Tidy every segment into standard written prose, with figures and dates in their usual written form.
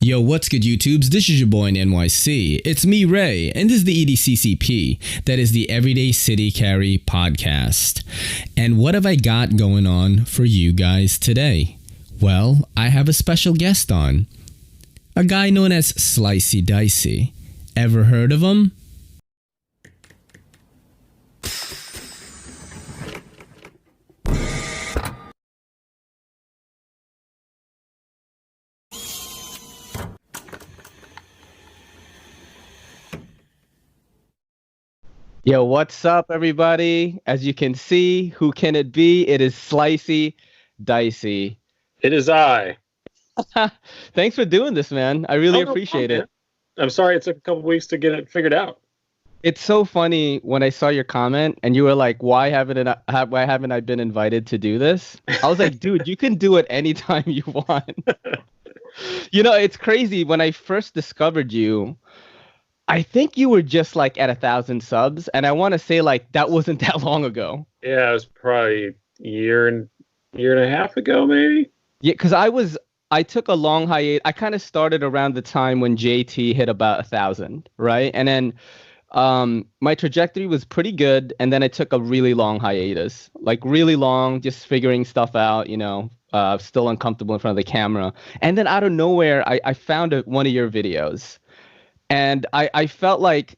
Yo, what's good, YouTubes? This is your boy in NYC. It's me, Ray, and this is the EDCCP, that is the Everyday City Carry podcast. And what have I got going on for you guys today? Well, I have a special guest on. A guy known as Slicey Dicey. Ever heard of him? Yo, what's up, everybody? As you can see, who can it be? It is Slicey Dicey. It is I. Thanks for doing this, man. I really appreciate it. I'm sorry it took a couple weeks to get it figured out. It's so funny when I saw your comment and you were like, why haven't I been invited to do this? I was like, dude, you can do it anytime you want. You know, it's crazy. When I first discovered you, I think you were just like at 1,000 subs, and I want to say like that wasn't that long ago. Yeah, it was probably a year and a half ago, maybe. Yeah, because I took a long hiatus. I kind of started around the time when JT hit about 1,000, right? And then my trajectory was pretty good, and then I took a really long hiatus, like really long, just figuring stuff out, you know, still uncomfortable in front of the camera. And then out of nowhere, I found one of your videos. And I felt like,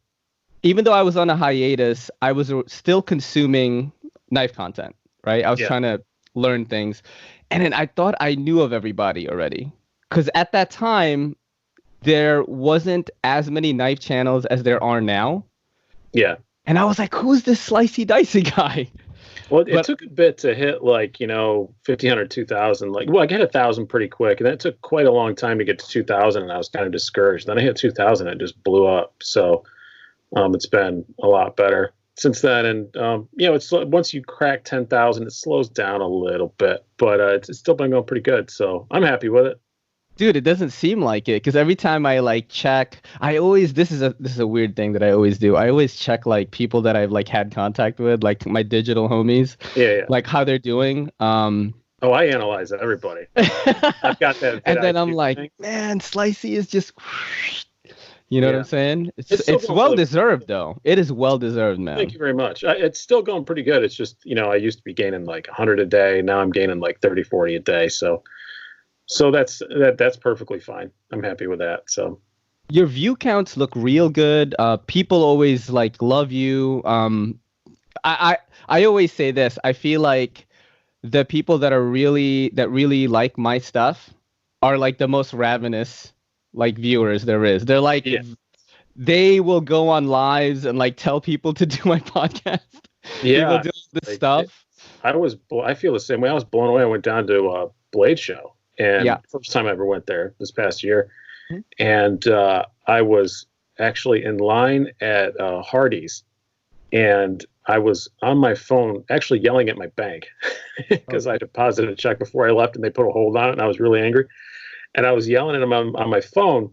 even though I was on a hiatus, I was still consuming knife content, right? I was trying to learn things. And then I thought I knew of everybody already. Because at that time, there wasn't as many knife channels as there are now. Yeah. And I was like, who's this Slicey Dicey guy? Well, it took a bit to hit like, 1,500, 2,000. Like, well, I got 1,000 pretty quick. And that took quite a long time to get to 2,000. And I was kind of discouraged. Then I hit 2,000. It just blew up. So it's been a lot better since then. And, it's once you crack 10,000, it slows down a little bit. But it's still been going pretty good. So I'm happy with it. Dude, it doesn't seem like it, because every time I like check, this is a weird thing that I always do. I always check like people that I've like had contact with, like my digital homies, like how they're doing. I analyze everybody. I've got that. And then I'm like, man, Slicey is just, you know what I'm saying? It's well deserved though. It is well deserved, man. Thank you very much. It's still going pretty good. It's just, I used to be gaining like 100 a day. Now I'm gaining like 30, 40 a day. So that's perfectly fine. I'm happy with that. So your view counts look real good. People always like love you. I always say this. I feel like the people that really like my stuff are like the most ravenous like viewers there is. They're like they will go on lives and like tell people to do my podcast. Yeah, people do this stuff. I feel the same way. I was blown away. I went down to a Blade show. And first time I ever went there this past year. Mm-hmm. And I was actually in line at Hardee's, and I was on my phone actually yelling at my bank because I deposited a check before I left and they put a hold on it, and I was really angry. And I was yelling at him on my phone,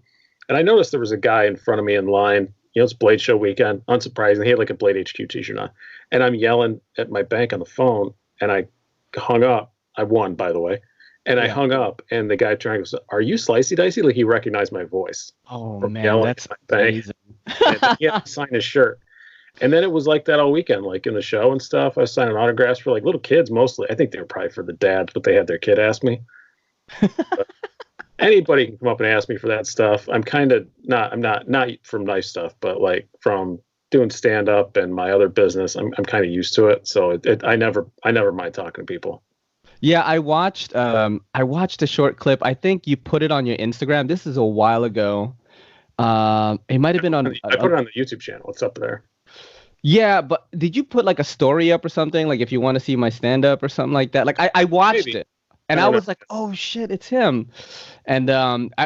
and I noticed there was a guy in front of me in line. It's Blade Show weekend, unsurprising. He had like a Blade HQ t-shirt on. And I'm yelling at my bank on the phone, and I hung up. I won, by the way. And I hung up, and the guy trying to say, "Are you Slicey Dicey?" Like he recognized my voice. Oh man, that's amazing. And he had to sign his shirt. And then it was like that all weekend, like in the show and stuff. I was signing autographs for like little kids mostly. I think they were probably for the dads, but they had their kid ask me. Anybody can come up and ask me for that stuff. I'm not from knife stuff, but like from doing stand up and my other business, I'm kind of used to it. So I never mind talking to people. Yeah, I watched a short clip. I think you put it on your Instagram. This is a while ago. It might have been on. I put it on the YouTube channel. It's up there. Yeah, but did you put like a story up or something? Like if you want to see my stand up or something like that? Like I watched it, and I was like, oh shit, it's him. And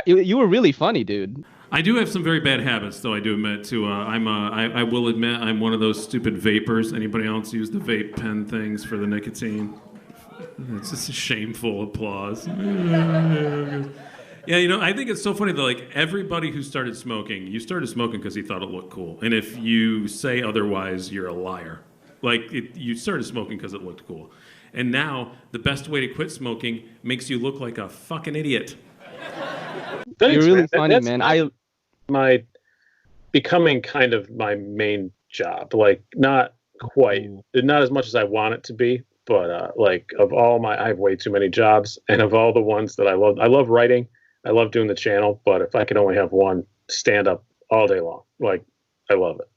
you were really funny, dude. I do have some very bad habits, though. I do admit to. I will admit I'm one of those stupid vapors. Anybody else use the vape pen things for the nicotine? It's just a shameful applause. Yeah, I think it's so funny that like everybody who started smoking, you started smoking because he thought it looked cool. And if you say otherwise, you're a liar. Like you started smoking because it looked cool. And now the best way to quit smoking makes you look like a fucking idiot. You're really funny, man. My becoming kind of my main job, like not quite, not as much as I want it to be, but like I have way too many jobs, and of all the ones that I love writing, I love doing the channel, but if I could only have one, stand up all day long, like I love it.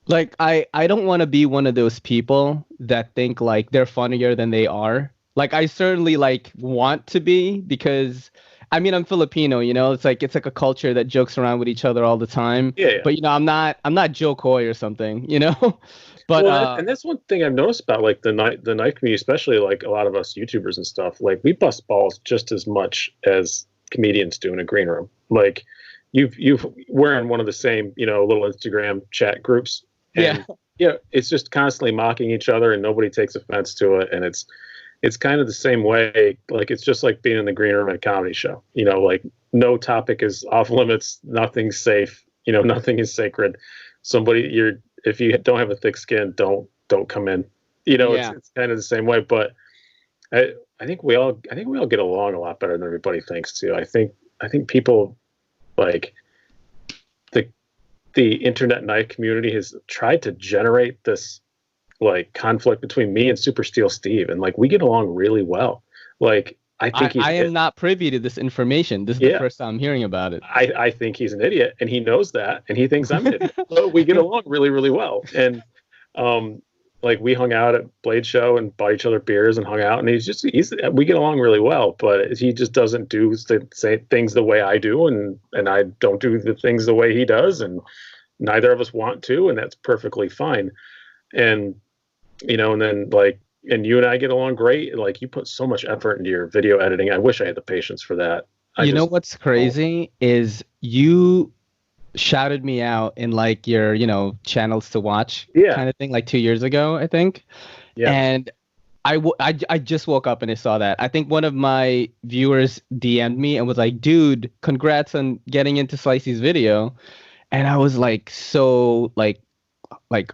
Like I don't want to be one of those people that think like they're funnier than they are. Like I certainly like want to be, because I mean I'm Filipino, you know, it's like a culture that jokes around with each other all the time. Yeah. But you know, I'm not Joe Coy or something, you know. But and that's one thing I've noticed about like the knife community, especially like a lot of us YouTubers and stuff. Like we bust balls just as much as comedians do in a green room. Like we're in one of the same, you know, little Instagram chat groups. And it's just constantly mocking each other, and nobody takes offense to it. And it's kind of the same way. Like it's just like being in the green room at a comedy show. You know, like no topic is off limits, nothing's safe. You know, nothing is sacred. If you don't have a thick skin, don't come in. You know, it's kind of the same way. But I think we all get along a lot better than everybody thinks too. I think people like the internet knife community has tried to generate this like conflict between me and Super Steel Steve, and like we get along really well. Like I think I am not privy to this information. This is the first time I'm hearing about it. I think he's an idiot, and he knows that, and he thinks I'm an idiot. But we get along really, really well. And like we hung out at Blade Show and bought each other beers and hung out, and we get along really well. But he just doesn't do the things the way I do, and I don't do the things the way he does, and neither of us want to, and that's perfectly fine. And you know, and then like. And you and I get along great. Like you put so much effort into your video editing. I wish I had the patience for that. You know what's crazy is you shouted me out in like your, you know, channels to watch kind of thing like 2 years ago, I think. Yeah. And I just woke up and I saw that. I think one of my viewers DM'd me and was like, dude, congrats on getting into Slicey's video. And I was like, so like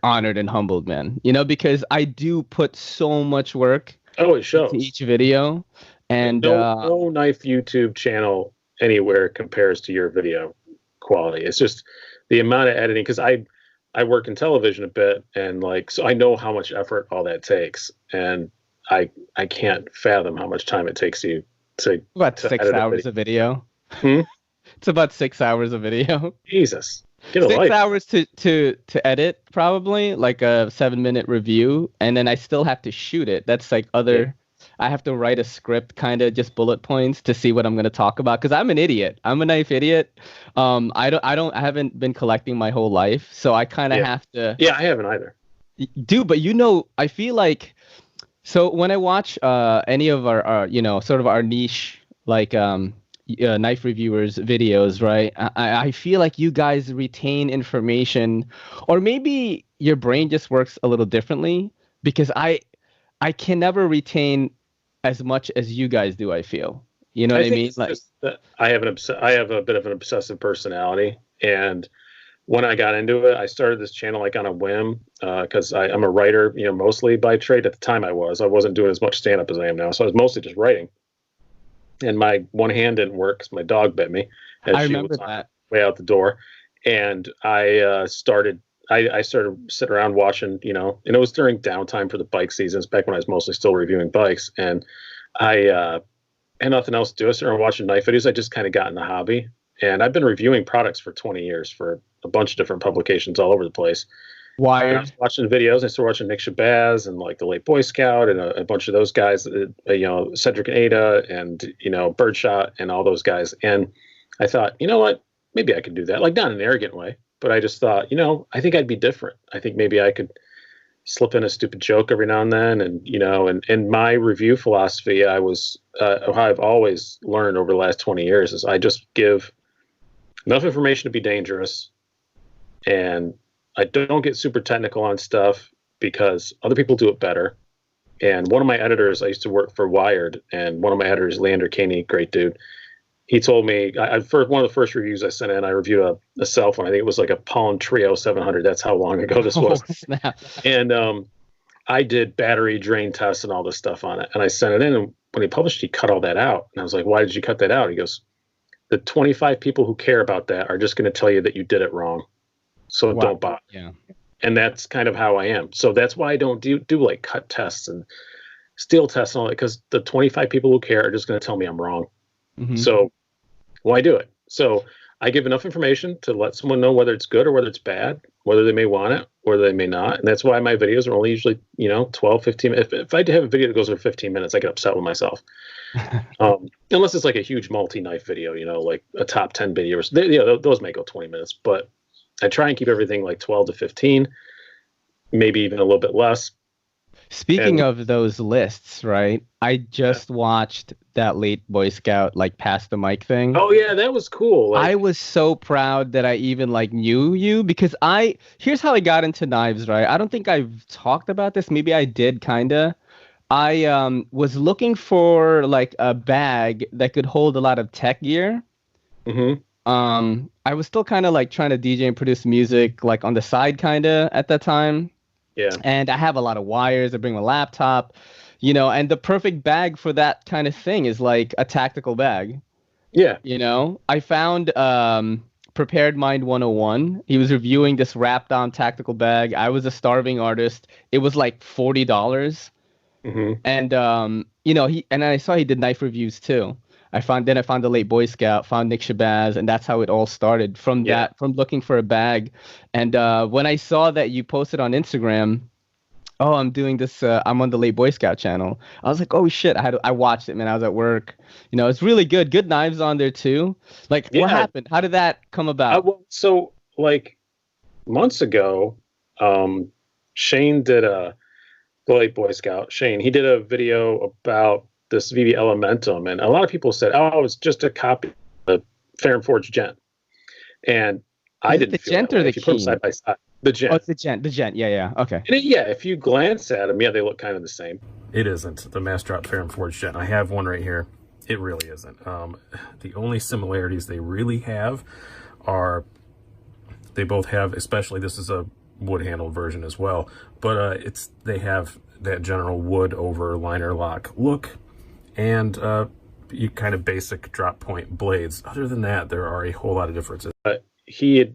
honored and humbled, man, you know, because I do put so much work it shows into each video, and no knife YouTube channel anywhere compares to your video quality. It's just the amount of editing, because I work in television a bit, and like so I know how much effort all that takes, and I can't fathom how much time it takes you to about 6 hours of video. It's about 6 hours of video. Jesus. 6 hours to edit, probably like a 7-minute review, and then I still have to shoot it. That's like I have to write a script, kind of just bullet points to see what I'm going to talk about, because I'm an idiot. I'm a knife idiot. I haven't been collecting my whole life, so I kind of have to. Yeah, I haven't either. Dude, but you know, I feel like so when I watch any of our you know, sort of our niche like knife reviewers videos, right? I feel like you guys retain information, or maybe your brain just works a little differently, because I can never retain as much as you guys do. I feel, you know what I mean? Like I have a bit of an obsessive personality, and when I got into it, I started this channel like on a whim, because I'm a writer, you know, mostly by trade. At the time I wasn't doing as much stand up as I am now, so I was mostly just writing. And my one hand didn't work because my dog bit me as she was on her way out the door. And I started sitting around watching, you know, and it was during downtime for the bike seasons, back when I was mostly still reviewing bikes. And I had nothing else to do. I started watching knife videos. I just kind of got in the hobby. And I've been reviewing products for 20 years for a bunch of different publications all over the place. Wired. I was watching videos. I started watching Nick Shabazz and like the Late Boy Scout and a bunch of those guys, you know, Cedric and Ada and, you know, Birdshot and all those guys. And I thought, you know what, maybe I could do that. Like not in an arrogant way, but I just thought, you know, I think I'd be different. I think maybe I could slip in a stupid joke every now and then. And, you know, and my review philosophy, how I've always learned over the last 20 years is I just give enough information to be dangerous, and I don't get super technical on stuff because other people do it better. And one of my editors, I used to work for Wired, and one of my editors, Leander Caney, great dude, he told me, one of the first reviews I sent in, I reviewed a cell phone. I think it was like a Palm Trio 700. That's how long ago this was. Snap. And I did battery drain tests and all this stuff on it. And I sent it in, and when he published, he cut all that out. And I was like, why did you cut that out? He goes, the 25 people who care about that are just going to tell you that you did it wrong. So don't bother. Yeah. And that's kind of how I am. So that's why I don't do like cut tests and steel tests and all that, because the 25 people who care are just going to tell me I'm wrong. So why do it? So I give enough information to let someone know whether it's good or whether it's bad, whether they may want it or they may not. And that's why my videos are only usually, 12, 15 minutes. If I have a video that goes over 15 minutes, I get upset with myself. Unless it's like a huge multi-knife video, like a top 10 videos. Those may go 20 minutes, but I try and keep everything like 12 to 15, maybe even a little bit less. Speaking of those lists, right? I just watched that late Boy Scout, like, pass the mic thing. Oh, yeah, that was cool. I was so proud that I even, like, knew you, because here's how I got into knives, right? I don't think I've talked about this. Maybe I did, kind of. I was looking for, like, a bag that could hold a lot of tech gear. I was still kind of like trying to DJ and produce music like on the side kind of at that time. Yeah. And I have a lot of wires. I bring my laptop, and the perfect bag for that kind of thing is like a tactical bag. Yeah. I found Prepared Mind 101. He was reviewing this wrapped on tactical bag. I was a starving artist. It was like $40. And and I saw he did knife reviews too. I found the late Boy Scout, found Nick Shabazz, and that's how it all started from looking for a bag. And when I saw that you posted on Instagram, I'm doing this, I'm on the late Boy Scout channel, I was like, oh shit, I watched it, man. I was at work. It's really good knives on there too. Like, what happened? How did that come about? So like months ago, Shane did the late Boy Scout. Shane, he did a video about this VV Elementum, and a lot of people said, "Oh, it's just a copy of the Fair and Forged Gent," and I didn't. The Gent or the Keen? Side by side. The Gent. Oh, it's the Gent. The Gent. Yeah. Okay. And if you glance at them, they look kind of the same. It isn't the Mass Drop Fair and Forged Gent. I have one right here. It really isn't. The only similarities they really have are they both have, especially this is a wood handled version as well, but they have that general wood over liner lock look. And you kind of basic drop point blades. Other than that, there are a whole lot of differences. He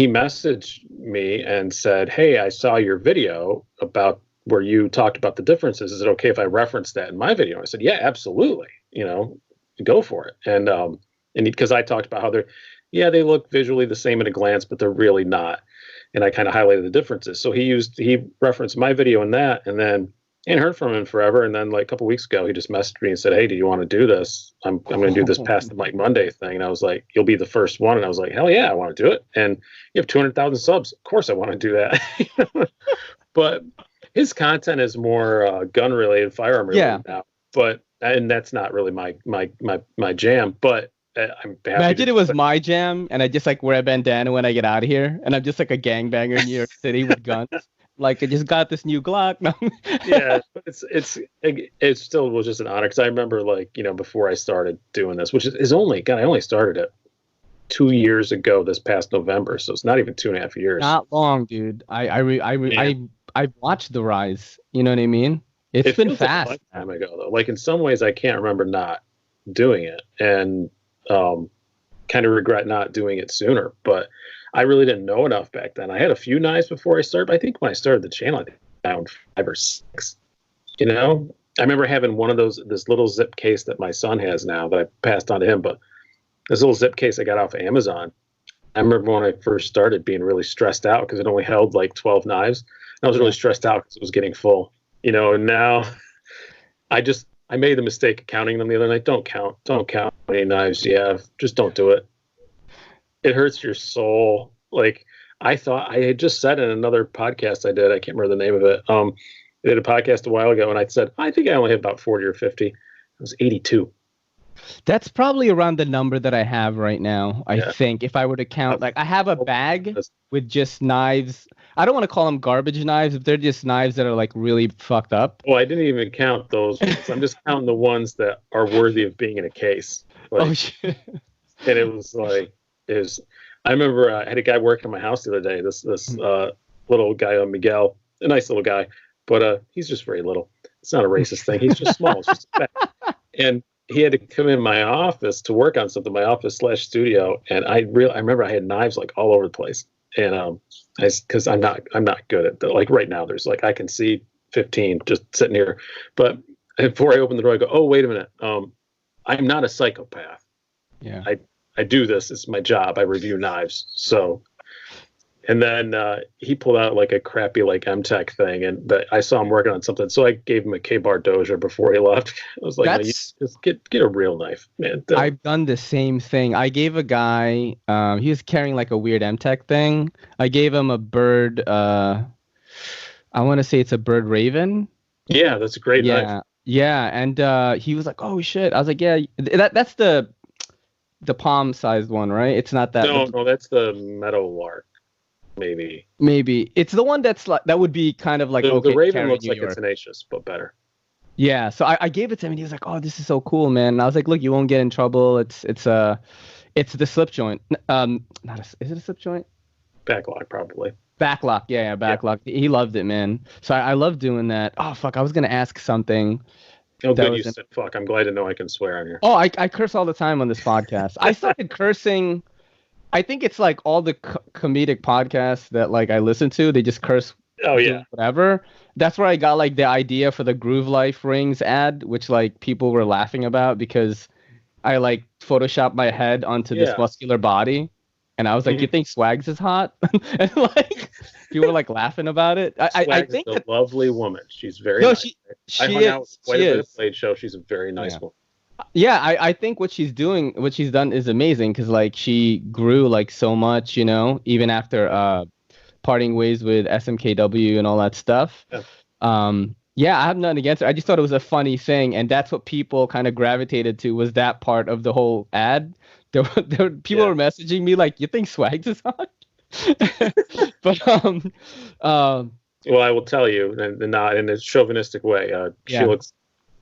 messaged me and said, "Hey, I saw your video about where you talked about the differences. Is it okay if I reference that in my video?" I said, "Yeah, absolutely. Go for it." And because I talked about how they look visually the same at a glance, but they're really not. And I kind of highlighted the differences. So he referenced my video in that, and then. Ain't heard from him forever, and then like a couple weeks ago, he just messaged me and said, "Hey, do you want to do this? I'm going to do this past the Mike Monday thing." And I was like, "You'll be the first one." And I was like, "Hell yeah, I want to do it." And you have 200,000 subs. Of course, I want to do that. But his content is more gun related, firearm related now. And that's not really my jam. But I'm happy. Imagine it was my jam, and I just like wear a bandana when I get out of here, and I'm just like a gangbanger in New York City with guns. Like, I just got this new Glock. Yeah, it still was just an honor, because I remember, like, before I started doing this, which is only, God, I only started it 2 years ago this past November, so it's not even 2.5 years. Not long, dude. I watched the rise. You know what I mean? It's been fast. Like a long time ago, though. Like, in some ways, I can't remember not doing it, and kind of regret not doing it sooner, but I really didn't know enough back then. I had a few knives before I started. But I think when I started the channel, I think I found 5 or 6. I remember having one of this little zip case that my son has now that I passed on to him. But this little zip case I got off of Amazon. I remember when I first started being really stressed out because it only held like 12 knives. And I was really stressed out because it was getting full. And now I made the mistake of counting them the other night. Don't count how many knives you have. Just don't do it. It hurts your soul. Like, I thought I had just said in another podcast I did, I can't remember the name of it. I did a podcast a while ago, and I said, I think I only have about 40 or 50. It was 82. That's probably around the number that I have right now. I think if I were to count, like, I have a bag with just knives. I don't want to call them garbage knives, but they're just knives that are like really fucked up. Well, I didn't even count those ones. I'm just counting the ones that are worthy of being in a case. Like, oh shit! And it was like. I remember I had a guy working in my house the other day, this little guy, Miguel, a nice little guy, but he's just very little. It's not a racist thing. He's just small. It's just fat. And he had to come in my office to work on something, my office/studio, and I remember I had knives like all over the place, and because I'm not good at that. Like right now, there's like I can see 15 just sitting here, but before I open the door, I go, oh wait a minute, I'm not a psychopath. Yeah, I do this. It's my job. I review knives. So, and then he pulled out like a crappy like M-Tech thing, and I saw him working on something. So I gave him a K-Bar Doja before he left. I was like, no, you just get a real knife, man. I've done the same thing. I gave a guy, he was carrying like a weird M-Tech thing. I gave him a bird, I want to say it's a bird raven. Yeah, that's a great knife. Yeah, and he was like, oh shit. I was like, yeah, that's the palm-sized one, right? It's not that. No, that's the Meadowlark. Maybe it's the one that's like that would be kind of like the Raven looks like a tenacious, but better. Yeah, so I gave it to him, and he was like, "Oh, this is so cool, man." And I was like, "Look, you won't get in trouble. It's the slip joint. Is it a slip joint? Backlock, probably. Backlock, yeah, backlock. Yeah. He loved it, man. So I love doing that. Oh fuck, I was gonna ask something. Oh, good, you said fuck. I'm glad to know I can swear on here. Oh, I curse all the time on this podcast. I started cursing. I think it's like all the comedic podcasts that like I listen to, they just curse. Oh yeah, whatever. That's where I got like the idea for the Groove Life rings ad, which like people were laughing about because I like photoshopped my head onto this muscular body, and I was like, "You think Swags is hot?" And like people were like laughing about it. I think is a lovely woman. She's very nice. She I hung out with quite a bit of Blade Show. She's a very nice woman. Yeah, I think what she's done is amazing because like she grew like so much, you know, even after parting ways with SMKW and all that stuff. Yeah, I have nothing against her. I just thought it was a funny thing, and that's what people kind of gravitated to was that part of the whole ad. People were messaging me like, "You think Swags is hot?" But well, I will tell you, and not in a chauvinistic way. She looks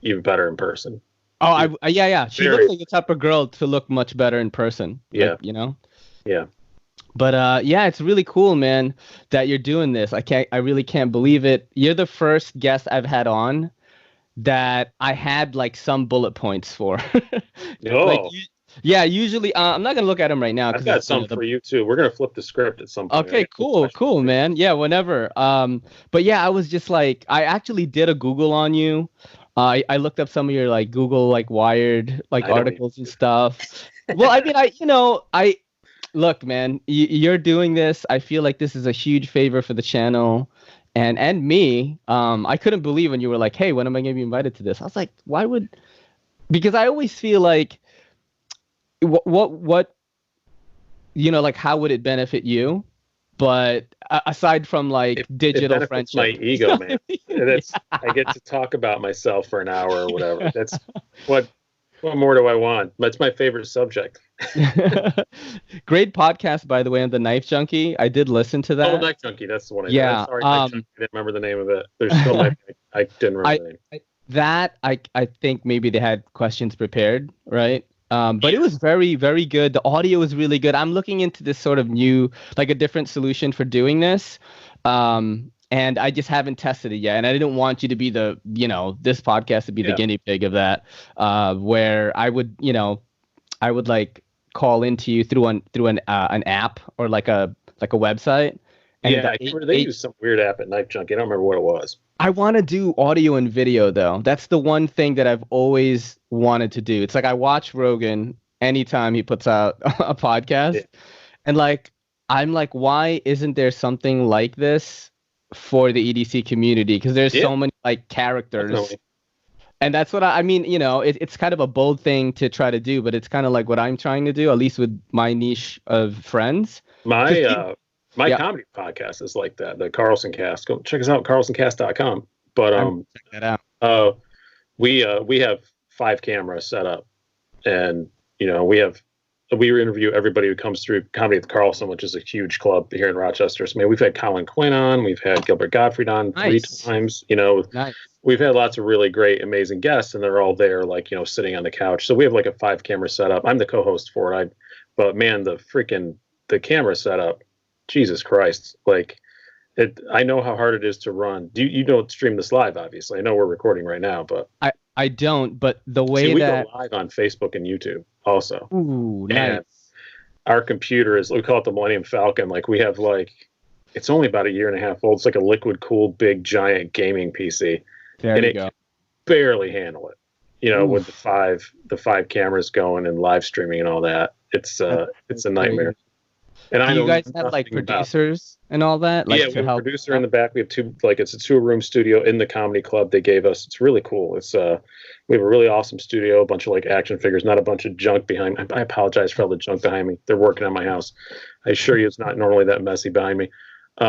even better in person. Oh, yeah. She looks like the type of girl to look much better in person. Yeah, like, you know. Yeah. But yeah, it's really cool, man, that you're doing this. I really can't believe it. You're the first guest I've had on that I had like some bullet points for. Oh. Yeah, usually I'm not gonna look at them right now. I've got some for you too. We're gonna flip the script at some point. Okay, cool, man. Yeah, whenever. But yeah, I was just like, I actually did a Google on you. I looked up some of your like Google like Wired like articles and stuff. Well, I mean, look, man, you're doing this. I feel like this is a huge favor for the channel and me. I couldn't believe when you were like, "Hey, when am I gonna be invited to this?" I was like, "Why would?" Because I always feel like, what, you know, like how would it benefit you? But aside from like digital friendship, my ego, man. I get to talk about myself for an hour or whatever. That's what more do I want? That's my favorite subject. Great podcast, by the way, on the Knife Junkie. I did listen to that. Oh, Knife Junkie, that's the one. Sorry, Knife Junkie. I didn't remember the name of it. There's still I didn't remember the name. I think maybe they had questions prepared, right? But it was very, very good. The audio was really good. I'm looking into this sort of new, like a different solution for doing this. And I just haven't tested it yet. And I didn't want you to be this podcast to be the guinea pig of that, where I would like call into you through an app or like a website. And they use some weird app at Knife Junkie. I don't remember what it was. I want to do audio and video, though. That's the one thing that I've always wanted to do. It's like I watch Rogan anytime he puts out a podcast. And like, I'm like, why isn't there something like this for the EDC community? Because there's so many like characters. Definitely. And that's what I mean, it's kind of a bold thing to try to do, but it's kind of like what I'm trying to do, at least with my niche of friends. My comedy podcast is like that, the Carlson Cast. Go check us out, carlsoncast.com. But check that out. We have 5 cameras set up, and we interview everybody who comes through Comedy at the Carlson, which is a huge club here in Rochester. So we've had Colin Quinn on, we've had Gilbert Gottfried on 3 times. Nice. We've had lots of really great, amazing guests, and they're all there, like sitting on the couch. So we have like a 5 camera setup. I'm the co-host for it. But man, the camera setup. Jesus Christ. Like I know how hard it is to run. You don't stream this live, obviously. I know we're recording right now, but I don't, but the way we that go live on Facebook and YouTube also. Ooh, and nice. Our computer is, we call it the Millennium Falcon. Like we have it's only about a year and a half old. It's like a liquid cooled, big, giant gaming PC. There and you it go. can barely handle it. With the five cameras going and live streaming and all that. It's a nightmare. And do you guys have like producers and all that? Like, yeah, we have a producer in the back. We have it's a 2-room studio in the comedy club they gave us. It's really cool. It's we have a really awesome studio, a bunch of like action figures, not a bunch of junk behind. I apologize for all the junk behind me. They're working on my house. I assure you, it's not normally that messy behind me. We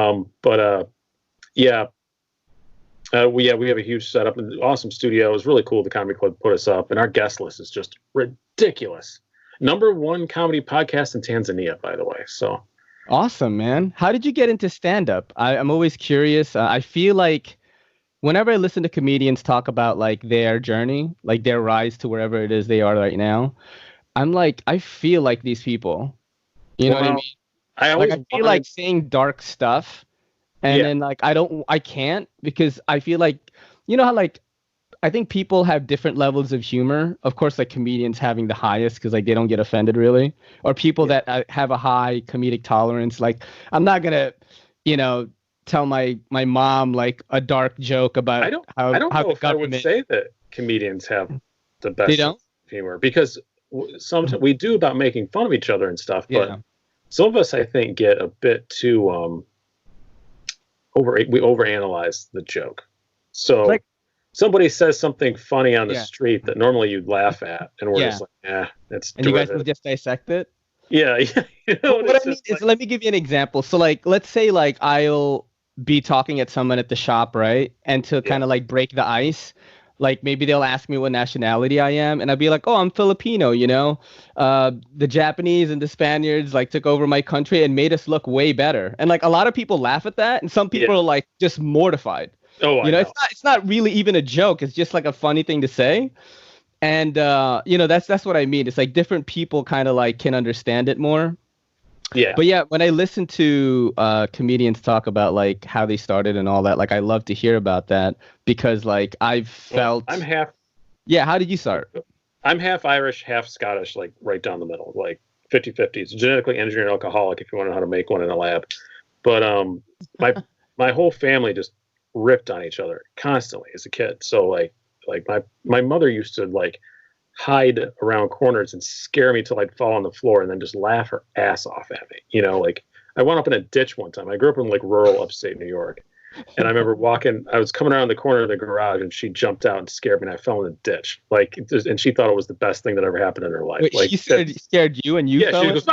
have a huge setup and awesome studio. It was really cool. The comedy club put us up, and our guest list is just ridiculous. #1 comedy podcast in Tanzania, by the way. So awesome, man. How did you get into stand-up? I'm always curious. I feel like whenever I listen to comedians talk about like their journey, like their rise to wherever it is they are right now, I'm like, I feel like these people. You know what I mean? I feel like saying dark stuff, and then like I can't, because I feel like, you know how like I think people have different levels of humor. Of course, like comedians having the highest because like they don't get offended really, or people that have a high comedic tolerance. Like I'm not gonna, tell my mom like a dark joke about I don't know if I would say that comedians have the best humor, because sometimes we do about making fun of each other and stuff, but some of us I think get a bit too we overanalyze the joke. So like, somebody says something funny on the street that normally you'd laugh at, and we're just like, that's. And you guys will just dissect it. Yeah. What I mean is, let me give you an example. So, like, let's say, like, I'll be talking at someone at the shop, right? And to kind of like break the ice, like maybe they'll ask me what nationality I am, and I'll be like, oh, I'm Filipino. The Japanese and the Spaniards like took over my country and made us look way better. And like a lot of people laugh at that, and some people are like just mortified. Oh, I know. It's not really even a joke. It's just like a funny thing to say. And that's what I mean. It's like different people kind of like can understand it more. Yeah. But yeah, when I listen to comedians talk about like how they started and all that, like I love to hear about that, because like I've felt I'm half. Yeah, how did you start? I'm half Irish, half Scottish, like right down the middle, like 50-50. It's a genetically engineered alcoholic if you want to know how to make one in a lab. But my whole family just ripped on each other constantly as a kid. So like my mother used to like hide around corners and scare me till I'd fall on the floor and then just laugh her ass off at me. Like I wound up in a ditch one time. I grew up in like rural upstate New York, and I remember I was coming around the corner of the garage, and she jumped out and scared me, and I fell in the ditch. And she thought it was the best thing that ever happened in her life. Wait, like she scared you, and you fell? She goes,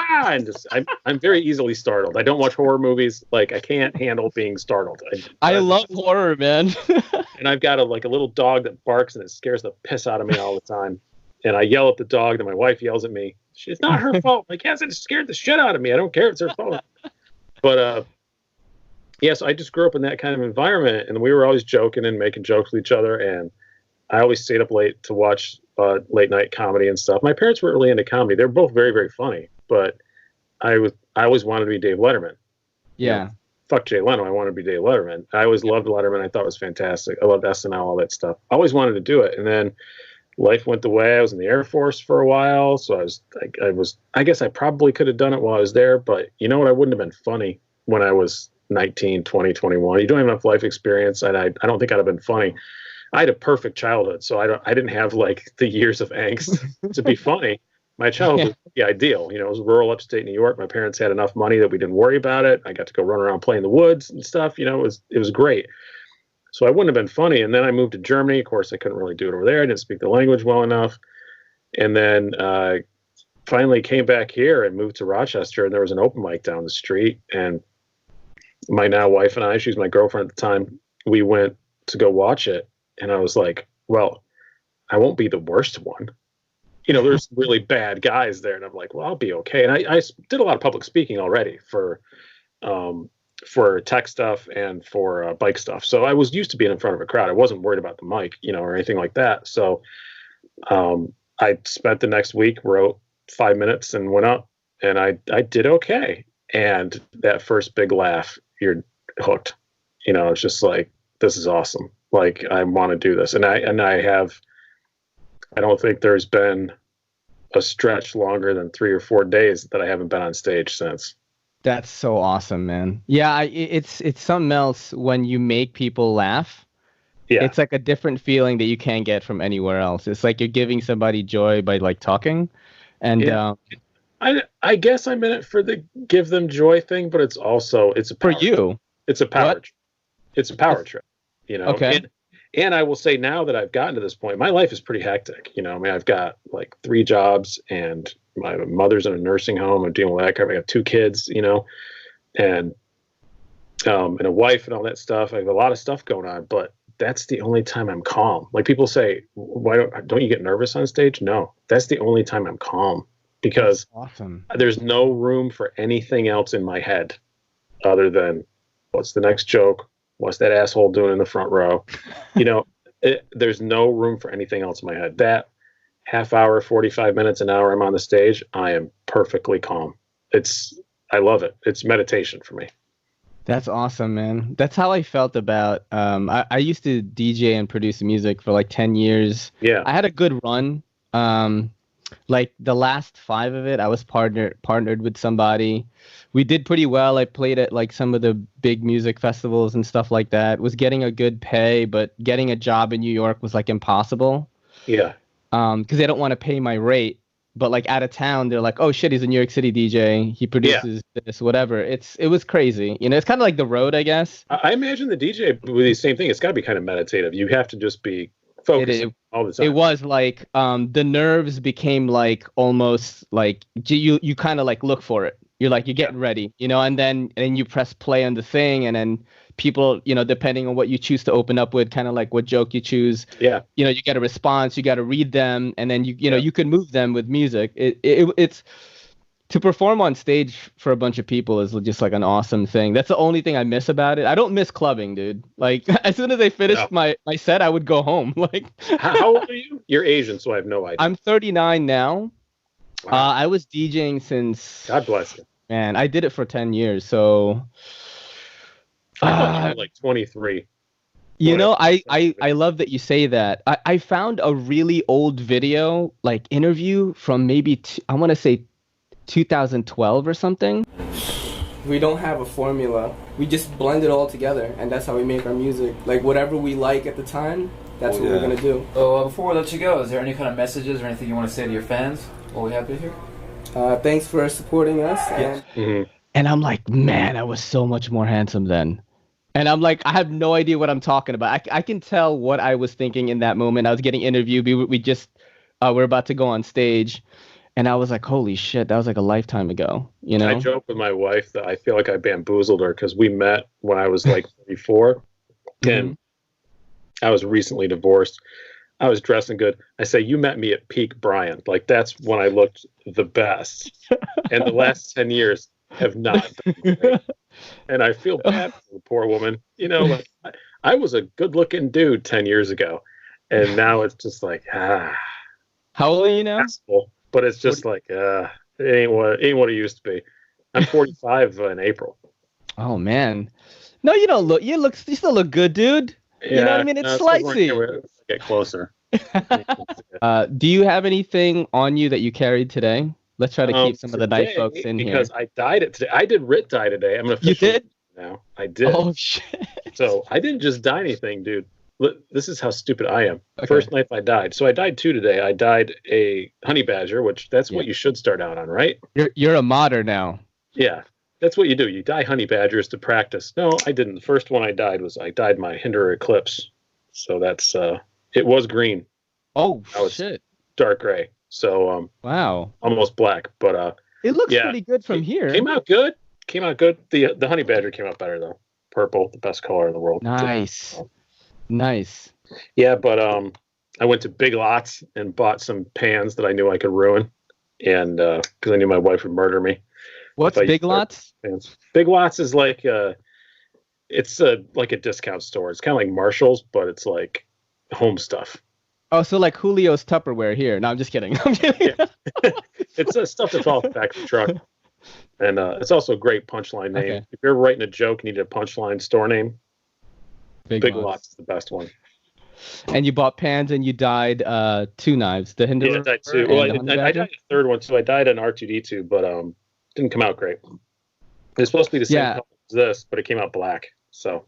I'm very easily startled. I don't watch horror movies. Like I can't handle being startled. I love horror, man. And I've got a little dog that barks, and it scares the piss out of me all the time. And I yell at the dog, and my wife yells at me. It's not her fault. Like, yes, it scared the shit out of me. I don't care if it's her fault. But so I just grew up in that kind of environment, and we were always joking and making jokes with each other. And I always stayed up late to watch late night comedy and stuff. My parents were really into comedy. They were both very, very funny, but I always wanted to be Dave Letterman. Yeah. Fuck Jay Leno. I wanted to be Dave Letterman. I always loved Letterman. I thought it was fantastic. I loved SNL, all that stuff. I always wanted to do it. And then life went the way. I was in the Air Force for a while. So I guess I probably could have done it while I was there, but you know what? I wouldn't have been funny when I was 19, 20, 21. You don't have enough life experience. And I don't think I'd have been funny. I had a perfect childhood. So I didn't have like the years of angst to be funny. My childhood was ideal. It was rural upstate New York. My parents had enough money that we didn't worry about it. I got to go run around play in the woods and stuff. It was great. So I wouldn't have been funny. And then I moved to Germany. Of course, I couldn't really do it over there. I didn't speak the language well enough. And then finally came back here and moved to Rochester. And there was an open mic down the street. And my now wife and I, she was my girlfriend at the time, we went to go watch it. And I was like, well, I won't be the worst one. There's really bad guys there. And I'm like, well, I'll be okay. And I did a lot of public speaking already for tech stuff and for bike stuff. So I was used to being in front of a crowd. I wasn't worried about the mic, or anything like that. So I spent the next week, wrote 5 minutes and went up, and I did okay. And that first big laugh, you're hooked. It's just like, this is awesome. Like, I want to do this. And I have I don't think there's been a stretch longer than 3 or 4 days that I haven't been on stage since. That's so awesome, man. Yeah, it's something else when you make people laugh. Yeah. It's like a different feeling that you can't get from anywhere else. It's like you're giving somebody joy by like talking. And yeah. I guess I'm in it for the give them joy thing, but it's a power for you. It's a power trip. It's a power trip, you know. Okay. And I will say now that I've gotten to this point, my life is pretty hectic. You know, I mean, I've got like 3 jobs and my mother's in a nursing home. I'm dealing with that. I got 2 kids, you know, and a wife and all that stuff. I have a lot of stuff going on, but that's the only time I'm calm. Like people say, why don't you get nervous on stage? No, that's the only time I'm calm because there's no room for anything else in my head other than what's the next joke? What's that asshole doing in the front row? You know, there's no room for anything else in my head. That half hour, 45 minutes, an hour I'm on the stage, I am perfectly calm. I love it. It's meditation for me. That's awesome, man. That's how I felt about, I used to DJ and produce music for like 10 years. Yeah. I had a good run. Like the last 5 of it, I was partnered with somebody. We did pretty well. I played at like some of the big music festivals and stuff like that. Was getting a good pay, but getting a job in New York was like impossible. Yeah. Because they don't want to pay my rate. But like out of town, they're like, oh shit, he's a New York City DJ. He produces this, whatever. It was crazy. You know, it's kind of like the road, I guess. I imagine the DJ with the same thing. It's got to be kind of meditative. You have to just be focused all the time. It was like the nerves became like almost like you kind of like look for it. You're like, you're getting ready, you know, and then you press play on the thing, and then people, you know, depending on what you choose to open up with, kind of like what joke you choose. Yeah. You know, you get a response, you got to read them, and then you know, you can move them with music. It's to perform on stage for a bunch of people is just like an awesome thing. That's the only thing I miss about it. I don't miss clubbing, dude. Like as soon as I finished my set, I would go home. Like how old are you? You're Asian, so I have no idea. I'm 39 now. Wow. I was DJing since. God bless you. Man, I did it for 10 years. So. I'm like 23. You know, I love that you say that. I found a really old video, like interview from maybe I want to say 2012 or something. We don't have a formula. We just blend it all together, and that's how we make our music. Like whatever we like at the time, that's what we're gonna do. So before we let you go, is there any kind of messages or anything you want to say to your fans while we have you here? Thanks for supporting us. And I'm like, man, I was so much more handsome then. And I'm like, I have no idea what I'm talking about. I can tell what I was thinking in that moment. I was getting interviewed. We just we're about to go on stage. And I was like, holy shit, that was like a lifetime ago. You know? I joke with my wife that I feel like I bamboozled her because we met when I was like 34. And I was recently divorced. I was dressing good. I say, you met me at peak Brian. Like, that's when I looked the best. And the last 10 years have not been great. And I feel bad for the poor woman. You know, like, I was a good-looking dude 10 years ago. And now it's just like, How old are you now? Possible, but it's just like, it ain't what it used to be. I'm 45 in April. Oh, man. No, you don't look. You still look good, dude. Yeah, you know what I mean? It's Slicey. Get closer. Do you have anything on you that you carried today? Let's try to keep some of the nice folks in here. Because I dyed it today. I did Rit dye today. I'm an official. You did? Now I did. Oh shit! So I didn't just dye anything, dude. This is how stupid I am. Okay. First knife I dyed. So I dyed 2 today. I dyed a honey badger, which that's what you should start out on, right? You're a modder now. Yeah, that's what you do. You dye honey badgers to practice. No, I didn't. The first one I dyed my Hinder Eclipse. So that's it was green. Oh shit! Dark gray. So wow, almost black, but it looks pretty good from here. Came out good. The honey badger came out better though. Purple, the best color in the world. Nice. Yeah, but I went to Big Lots and bought some pans that I knew I could ruin, and because I knew my wife would murder me. What's Big Lots? Pans. Big Lots is like it's like a discount store. It's kind of like Marshall's, but it's like home stuff. Oh, so like Julio's Tupperware here. No, I'm just kidding. Yeah. It's stuff that's off the back of the truck. And it's also a great punchline name. Okay. If you're writing a joke and you need a punchline store name, Big Lots is the best one. and you bought pans and you dyed 2 knives, the Hindu. Yeah, I dyed 2. Well, I dyed a third one too. I dyed an R2D2, but didn't come out great. It's supposed to be the same color as this, but it came out black. So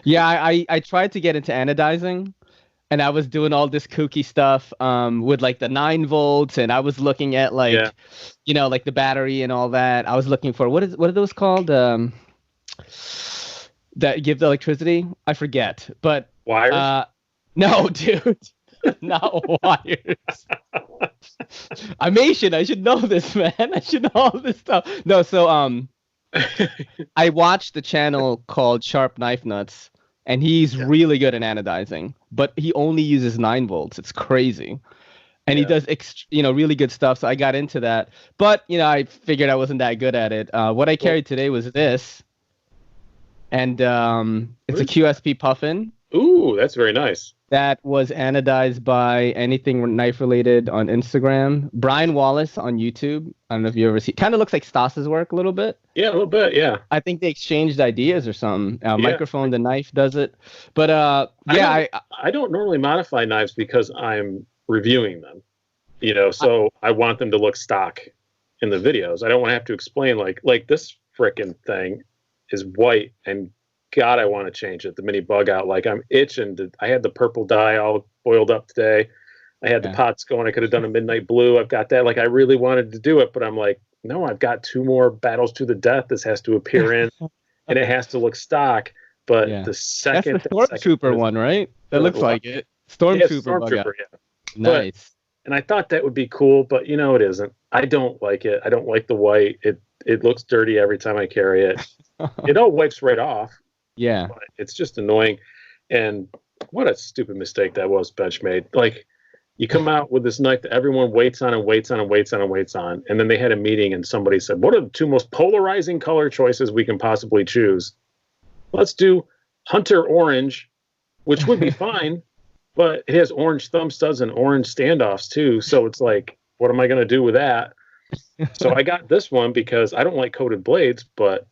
yeah, I tried to get into anodizing, and I was doing all this kooky stuff with like the 9 volts, and I was looking at like like the battery and all that. I was looking for what are those called that give the electricity? I forget, but wires. No, dude, not wires. I'm Asian. I should know this, man. I should know all this stuff. No, so I watched the channel called Sharp Knife Nuts, and he's really good at anodizing, but he only uses 9 volts. It's crazy. And he does really good stuff. So I got into that, but I figured I wasn't that good at it. What I carried today was this, and it's a QSP puffin. Ooh, that's very nice. That was anodized by anything knife related on Instagram. Brian Wallace on YouTube. I don't know if you ever see. Kind of looks like Stas's work a little bit. Yeah, a little bit. Yeah. I think they exchanged ideas or something. Microphone the knife does it. But I don't normally modify knives because I'm reviewing them. So I want them to look stock in the videos. I don't want to have to explain like this frickin' thing is white and God, I want to change it. The mini bug out. Like I'm itching. I had the purple dye all boiled up today. I had the pots going. I could have done a midnight blue. I've got that. Like I really wanted to do it, but I'm like, no, I've got 2 more battles to the death. This has to appear in, and it has to look stock. But the second, that's the Stormtrooper one, right? That looks like it. Stormtrooper. Yeah. Nice. And I thought that would be cool, but it isn't. I don't like it. I don't like the white. It looks dirty every time I carry it. It all wipes right off. Yeah, but it's just annoying. And what a stupid mistake that was, Benchmade. Like, you come out with this knife that everyone waits on, and then they had a meeting and somebody said, what are the 2 most polarizing color choices we can possibly choose? Let's do Hunter Orange, which would be fine, but it has orange thumb studs and orange standoffs too. So it's like, what am I going to do with that? So I got this one because I don't like coated blades, but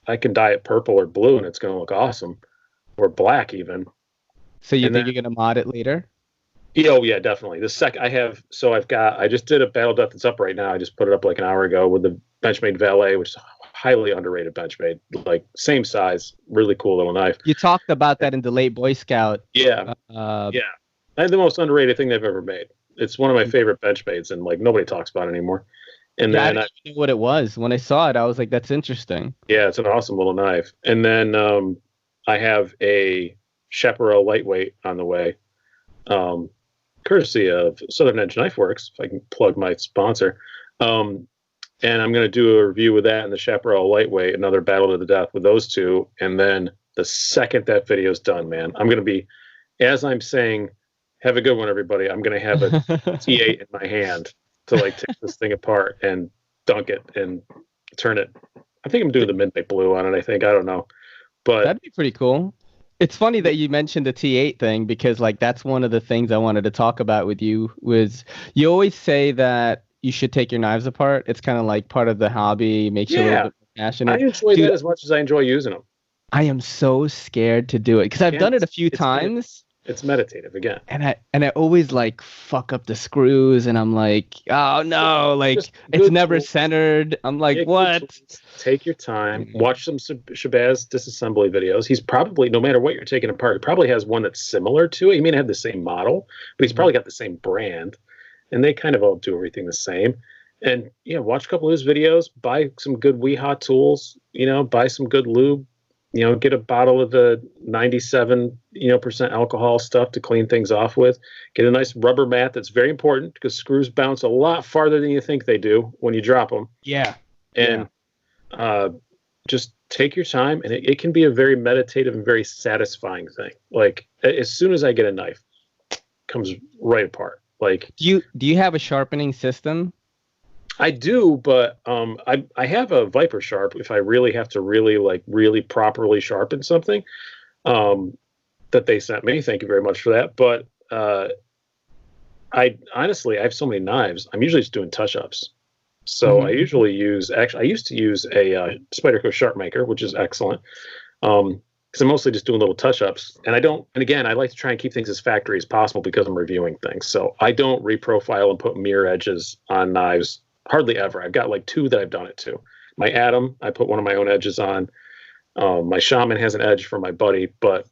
I can dye it purple or blue and it's going to look awesome, or black even. So you think you're going to mod it later? Oh yeah, definitely. I just did a Battle Death that's up right now. I just put it up like an hour ago with the Benchmade Valet, which is a highly underrated Benchmade, like same size, really cool little knife. You talked about that in the late Boy Scout. Yeah. I had the most underrated thing they've ever made. It's one of my favorite Benchmades, and like nobody talks about it anymore. And then I didn't know what it was. When I saw it, I was like, that's interesting. Yeah, it's an awesome little knife. And then I have a Chaparral lightweight on the way, courtesy of Southern Edge Knife Works, if I can plug my sponsor. And I'm going to do a review with that and the Chaparral lightweight, another battle to the death with those 2. And then the second that video is done, man, I'm going to be, as I'm saying, have a good one, everybody. I'm going to have a T8 in my hand to like take this thing apart and dunk it and turn it. I think I'm doing the midnight blue on it. I don't know, but that'd be pretty cool. It's funny that you mentioned the T8 thing because like that's one of the things I wanted to talk about with you. Was you always say that you should take your knives apart? It's kind of like part of the hobby, makes you a little bit passionate. I enjoy that as much as I enjoy using them. I am so scared to do it because I've done it a few times. It's meditative again. And I always like fuck up the screws and I'm like, oh no, like it's never centered. I'm like, what? Take your time. Watch some Shabazz disassembly videos. He's probably, no matter what you're taking apart, he probably has one that's similar to it. He may not have the same model, but he's probably got the same brand. And they kind of all do everything the same. And watch a couple of his videos, buy some good Weehaw tools, buy some good lube. Get a bottle of the 97, percent alcohol stuff to clean things off with. Get a nice rubber mat. That's very important because screws bounce a lot farther than you think they do when you drop them. Yeah. And just take your time, and it can be a very meditative and very satisfying thing. Like as soon as I get a knife, it comes right apart. Like, do you have a sharpening system? I do, but I have a Viper Sharp if I really have to really properly sharpen something that they sent me. Thank you very much for that. But I have so many knives. I'm usually just doing touch-ups. So I usually use, I used to use a Spyderco Sharp Maker, which is excellent. because I'm mostly just doing little touch-ups, and again, I like to try and keep things as factory as possible because I'm reviewing things. So I don't reprofile and put mirror edges on knives hardly ever. I've got like 2 that I've done it to. My Atom, I put one of my own edges on. My Shaman has an edge for my buddy, but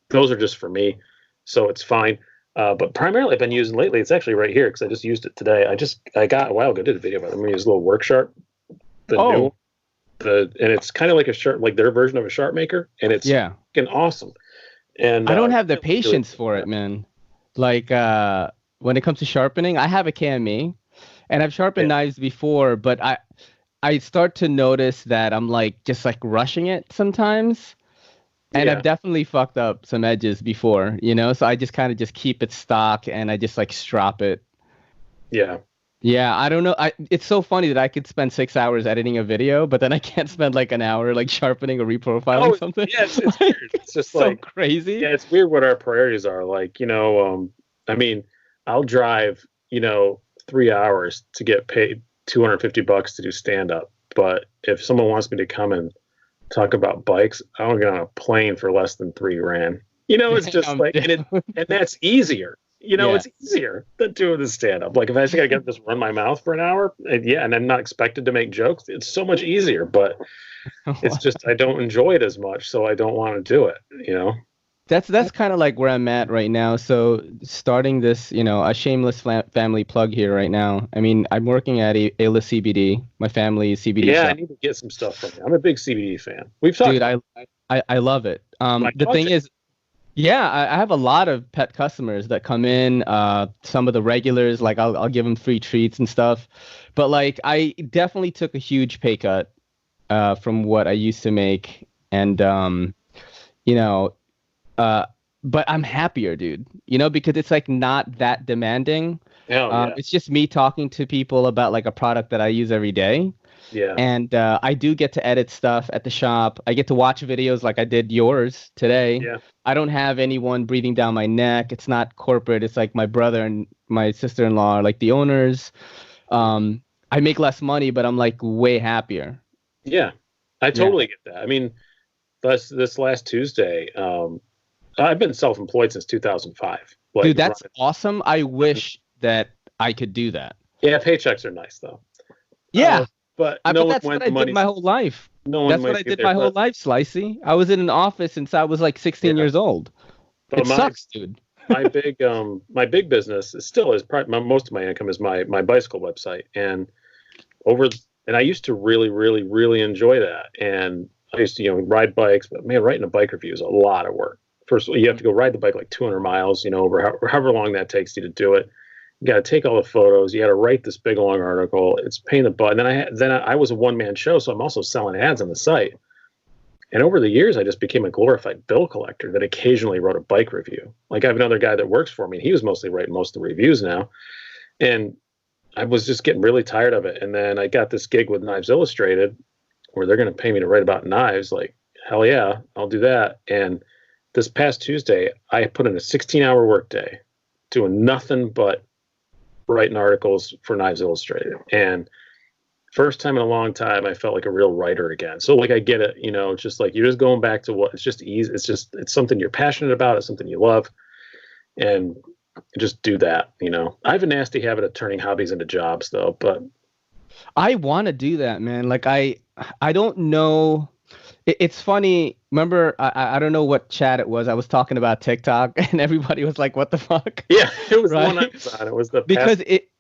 those are just for me, so it's fine. But primarily I've been using lately, it's actually right here because I just used it today. I got a while ago, did a video about it. I'm going to use a little Work Sharp, new. And it's kind of like a sharp, like their version of a sharp maker, and it's fucking awesome. And I don't have the patience for it, man. Like when it comes to sharpening, I have a KME, and I've sharpened knives before, but I start to notice that I'm like just like rushing it sometimes, and I've definitely fucked up some edges before, you know. So I just kind of just keep it stock, and I just like strop it. Yeah. Yeah, I don't know. It's so funny that I could spend 6 hours editing a video, but then I can't spend like an hour like sharpening or reprofiling something. Yeah, it's weird. It's just so like crazy. Yeah, it's weird what our priorities are. Like, you know, I mean, I'll drive, 3 hours to get paid $250 to do stand up. But if someone wants me to come and talk about bikes, I don't get on a plane for less than $3,000. It's just like, and that's easier. It's easier than doing the stand-up. Like, if I think I got to just run my mouth for an hour, and I'm not expected to make jokes, it's so much easier. But it's just I don't enjoy it as much, so I don't want to do it. That's kind of like where I'm at right now. So starting this, a shameless family plug here right now. I mean, I'm working at Ayla CBD, my family CBD. Yeah, shop. I need to get some stuff from you. I'm a big CBD fan. We've talked. Dude, I love it. The thing is. Yeah, I have a lot of pet customers that come in. Some of the regulars, like I'll give them free treats and stuff. But like I definitely took a huge pay cut from what I used to make, and but I'm happier, dude. Because it's like not that demanding. It's just me talking to people about like a product that I use every day. Yeah. And I do get to edit stuff at the shop. I get to watch videos like I did yours today. Yeah. I don't have anyone breathing down my neck. It's not corporate. It's like my brother and my sister-in-law are like the owners. I make less money, but I'm like way happier. Yeah, I totally get that. I mean, this last Tuesday, I've been self-employed since 2005. Like, dude, that's awesome. I wish that I could do that. Yeah, paychecks are nice though. Yeah. But that's what I did my whole life. That's what I did my whole life, Slicey. I was in an office since I was like 16 years old. It sucks, dude. my big business is most of my income is my bicycle website, and I used to really, really, really enjoy that. And I used to ride bikes, but man, writing a bike review is a lot of work. First of all, you have to go ride the bike like 200 miles, over however long that takes you to do it. You got to take all the photos. You got to write this big long article. It's a pain in the butt. And then I was a one-man show, so I'm also selling ads on the site. And over the years, I just became a glorified bill collector that occasionally wrote a bike review. Like I have another guy that works for me. And he was mostly writing most of the reviews now. And I was just getting really tired of it. And then I got this gig with Knives Illustrated where they're going to pay me to write about knives. Like, hell yeah, I'll do that. And this past Tuesday, I put in a 16-hour workday doing nothing but writing articles for Knives Illustrated. And first time in a long time, I felt like a real writer again. So like, I get it, it's just like, you're just going back to it's just easy. It's something you're passionate about. It's something you love, and just do that. I have a nasty habit of turning hobbies into jobs though, but I want to do that, man. Like I don't know. It's funny. Remember, I don't know what chat it was. I was talking about TikTok, and everybody was like, "What the fuck?" Yeah, it was the one I was on. It was the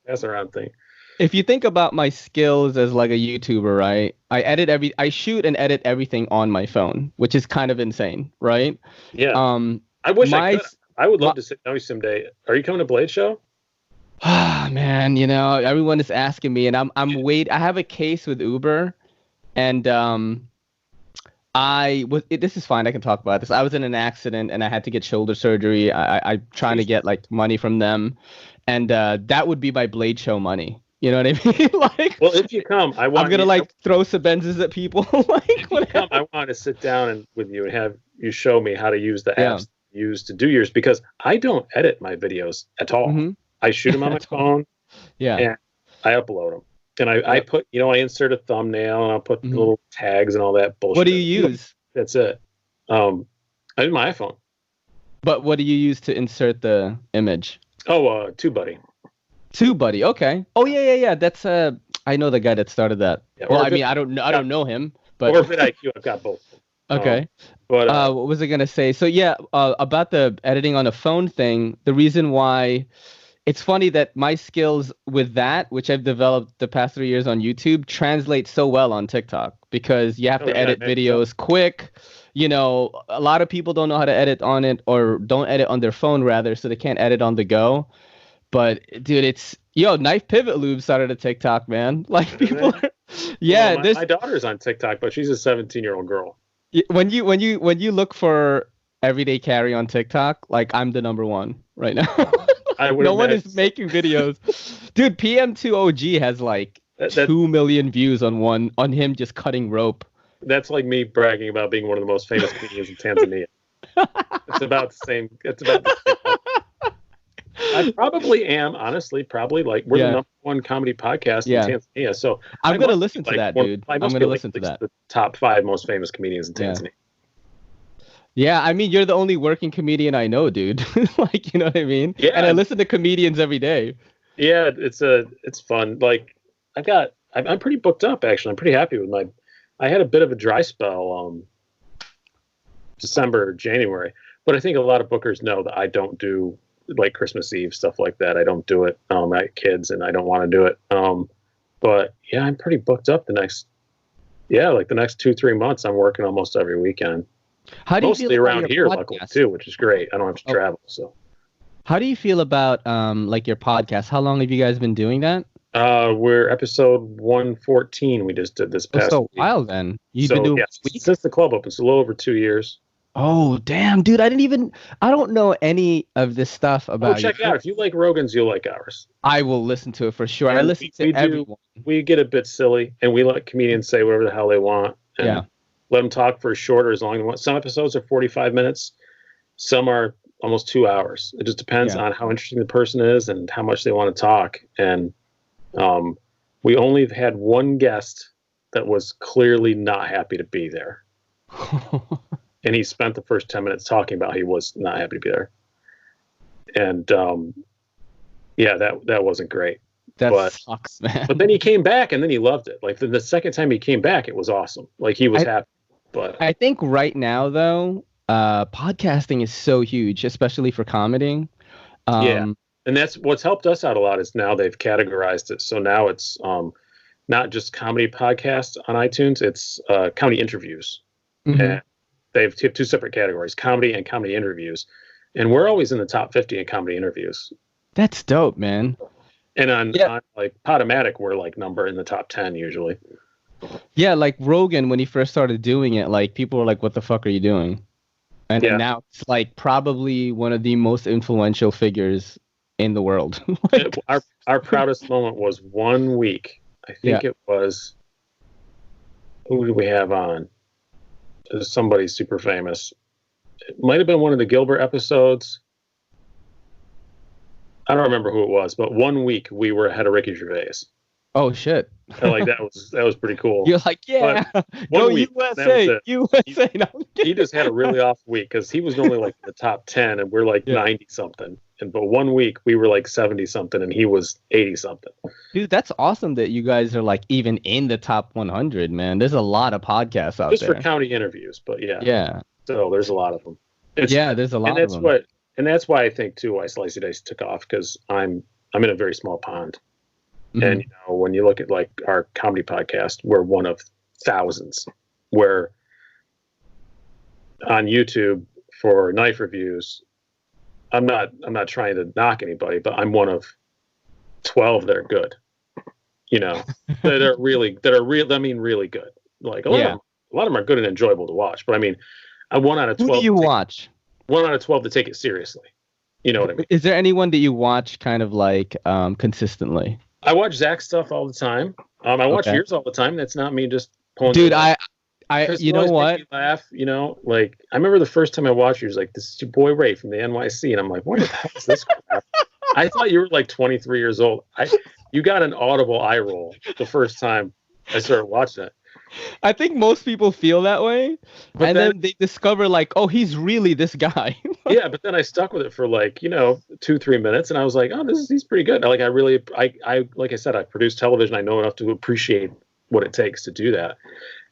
pass around thing. If you think about my skills as like a YouTuber, right? I shoot and edit everything on my phone, which is kind of insane, right? Yeah. I wish I could. I would love to sit down with you someday. Are you coming to Blade Show? Ah, man, everyone is asking me, and I'm wait. I have a case with Uber, and this is fine. I can talk about this. I was in an accident and I had to get shoulder surgery. I'm trying to get like money from them, and that would be my Blade Show money. You know what I mean? Like, well, if you come, I'm gonna like throw Sabenzas at people. Like, when I want to sit down with you and have you show me how to use the apps you use to do yours, because I don't edit my videos at all. Mm-hmm. I shoot them on my phone. Yeah, and I upload them. And I put, I insert a thumbnail and I'll put little tags and all that bullshit. What do you use? That's it. I did my iPhone. But what do you use to insert the image? Oh, TubeBuddy. TubeBuddy. Okay. Oh yeah. That's I know the guy that started that. Yeah, well, I mean, I don't know him, but or vidIQ. I've got both. Okay. But what was I gonna say? So yeah, about the editing on a phone thing. The reason why it's funny that my skills with that, which I've developed the past 3 years on YouTube, translate so well on TikTok because you have to edit videos quick. You know, a lot of people don't know how to edit on it or don't edit on their phone rather, so they can't edit on the go. But dude, it's Knife Pivot Lube started a TikTok, man. Like people, my daughter's on TikTok, but she's a 17-year-old girl. When you look for everyday carry on TikTok, like I'm the number one right now. No one is making videos, dude. PM2OG has like 2 million views on him just cutting rope. That's like me bragging about being one of the most famous comedians in Tanzania. It's about the same. I probably am, honestly, probably like we're the number one comedy podcast in Tanzania. So I'm going to listen to that, dude. I'm going to listen to that. The top 5 most famous comedians in Tanzania. Yeah, I mean, you're the only working comedian I know, dude. Like, you know what I mean? Yeah. And I listen to comedians every day. Yeah, it's fun. Like I'm pretty booked up, actually. I'm pretty happy with I had a bit of a dry spell December, January, but I think a lot of bookers know that I don't do like Christmas Eve stuff like that. I don't do it. I have kids and I don't want to do it. But yeah, I'm pretty booked up the next 2-3 months. I'm working almost every weekend. How do you mostly feel around here, luckily too, which is great. I don't have to travel. So, how do you feel about like your podcast? How long have you guys been doing that? We're episode 114. We just did this past week. A while then. You've been doing since the club opened. It's a little over 2 years. Oh, damn, dude. I don't know any of this stuff about check it out. If you like Rogan's, you'll like ours. I will listen to it for sure. I listen to everyone. We get a bit silly, and we let comedians say whatever the hell they want. And let them talk for as short or as long as they want. Some episodes are 45 minutes. Some are almost 2 hours. It just depends on how interesting the person is and how much they want to talk. And we only have had one guest that was clearly not happy to be there. And he spent the first 10 minutes talking about he was not happy to be there. And that wasn't great. That sucks, man. But then he came back and then he loved it. Like the second time he came back, it was awesome. Like he was happy. But I think right now though, podcasting is so huge, especially for comedy. And that's what's helped us out a lot is now they've categorized it. So now it's not just comedy podcasts on iTunes, it's comedy interviews. Mm-hmm. And they've 2 separate categories, comedy and comedy interviews. And we're always in the top 50 in comedy interviews. That's dope, man. And on like Podomatic, we're like number in the top 10 usually. Yeah, like Rogan, when he first started doing it, like people were like, what the fuck are you doing? And now it's like probably one of the most influential figures in the world. Like, our proudest moment was 1 week. I think it was, who did we have on? It was somebody super famous. It might have been one of the Gilbert episodes. I don't remember who it was, but 1 week we were ahead of Ricky Gervais. Oh shit! And like that was pretty cool. You're like, go USA, USA. No, he just had a really off week because he was normally like in the top 10, and we're like 90 something. But 1 week we were like 70 something, and he was 80 something. Dude, that's awesome that you guys are like even in the top 100, man. There's a lot of podcasts out there. Just for county interviews, but yeah. So there's a lot of them. There's a lot of them. And that's why I think too why Slicey Dicey took off, because I'm in a very small pond. Mm-hmm. And when you look at like our comedy podcast, we're one of thousands. Where on YouTube for knife reviews, I'm not trying to knock anybody, but I'm one of 12 that are good. That are really good. Like a lot of them are good and enjoyable to watch. But I mean, I'm 1 out of 12. Who do you watch? 1 out of 12 to take it seriously. You know what I mean? Is there anyone that you watch kind of like consistently? I watch Zach's stuff all the time. I watch yours all the time. That's not me just pulling. Dude, I you know what? Laugh. Like I remember the first time I watched you, was like, "This is your boy Ray from the NYC," and I'm like, "What the hell is this crap?" I thought you were like 23 years old. You got an audible eye roll the first time I started watching it. I think most people feel that way, But then they discover like, oh, he's really this guy. Yeah, but then I stuck with it for like 2-3 minutes, and I was like, oh, he's pretty good. Like I like I said, I produce television. I know enough to appreciate what it takes to do that,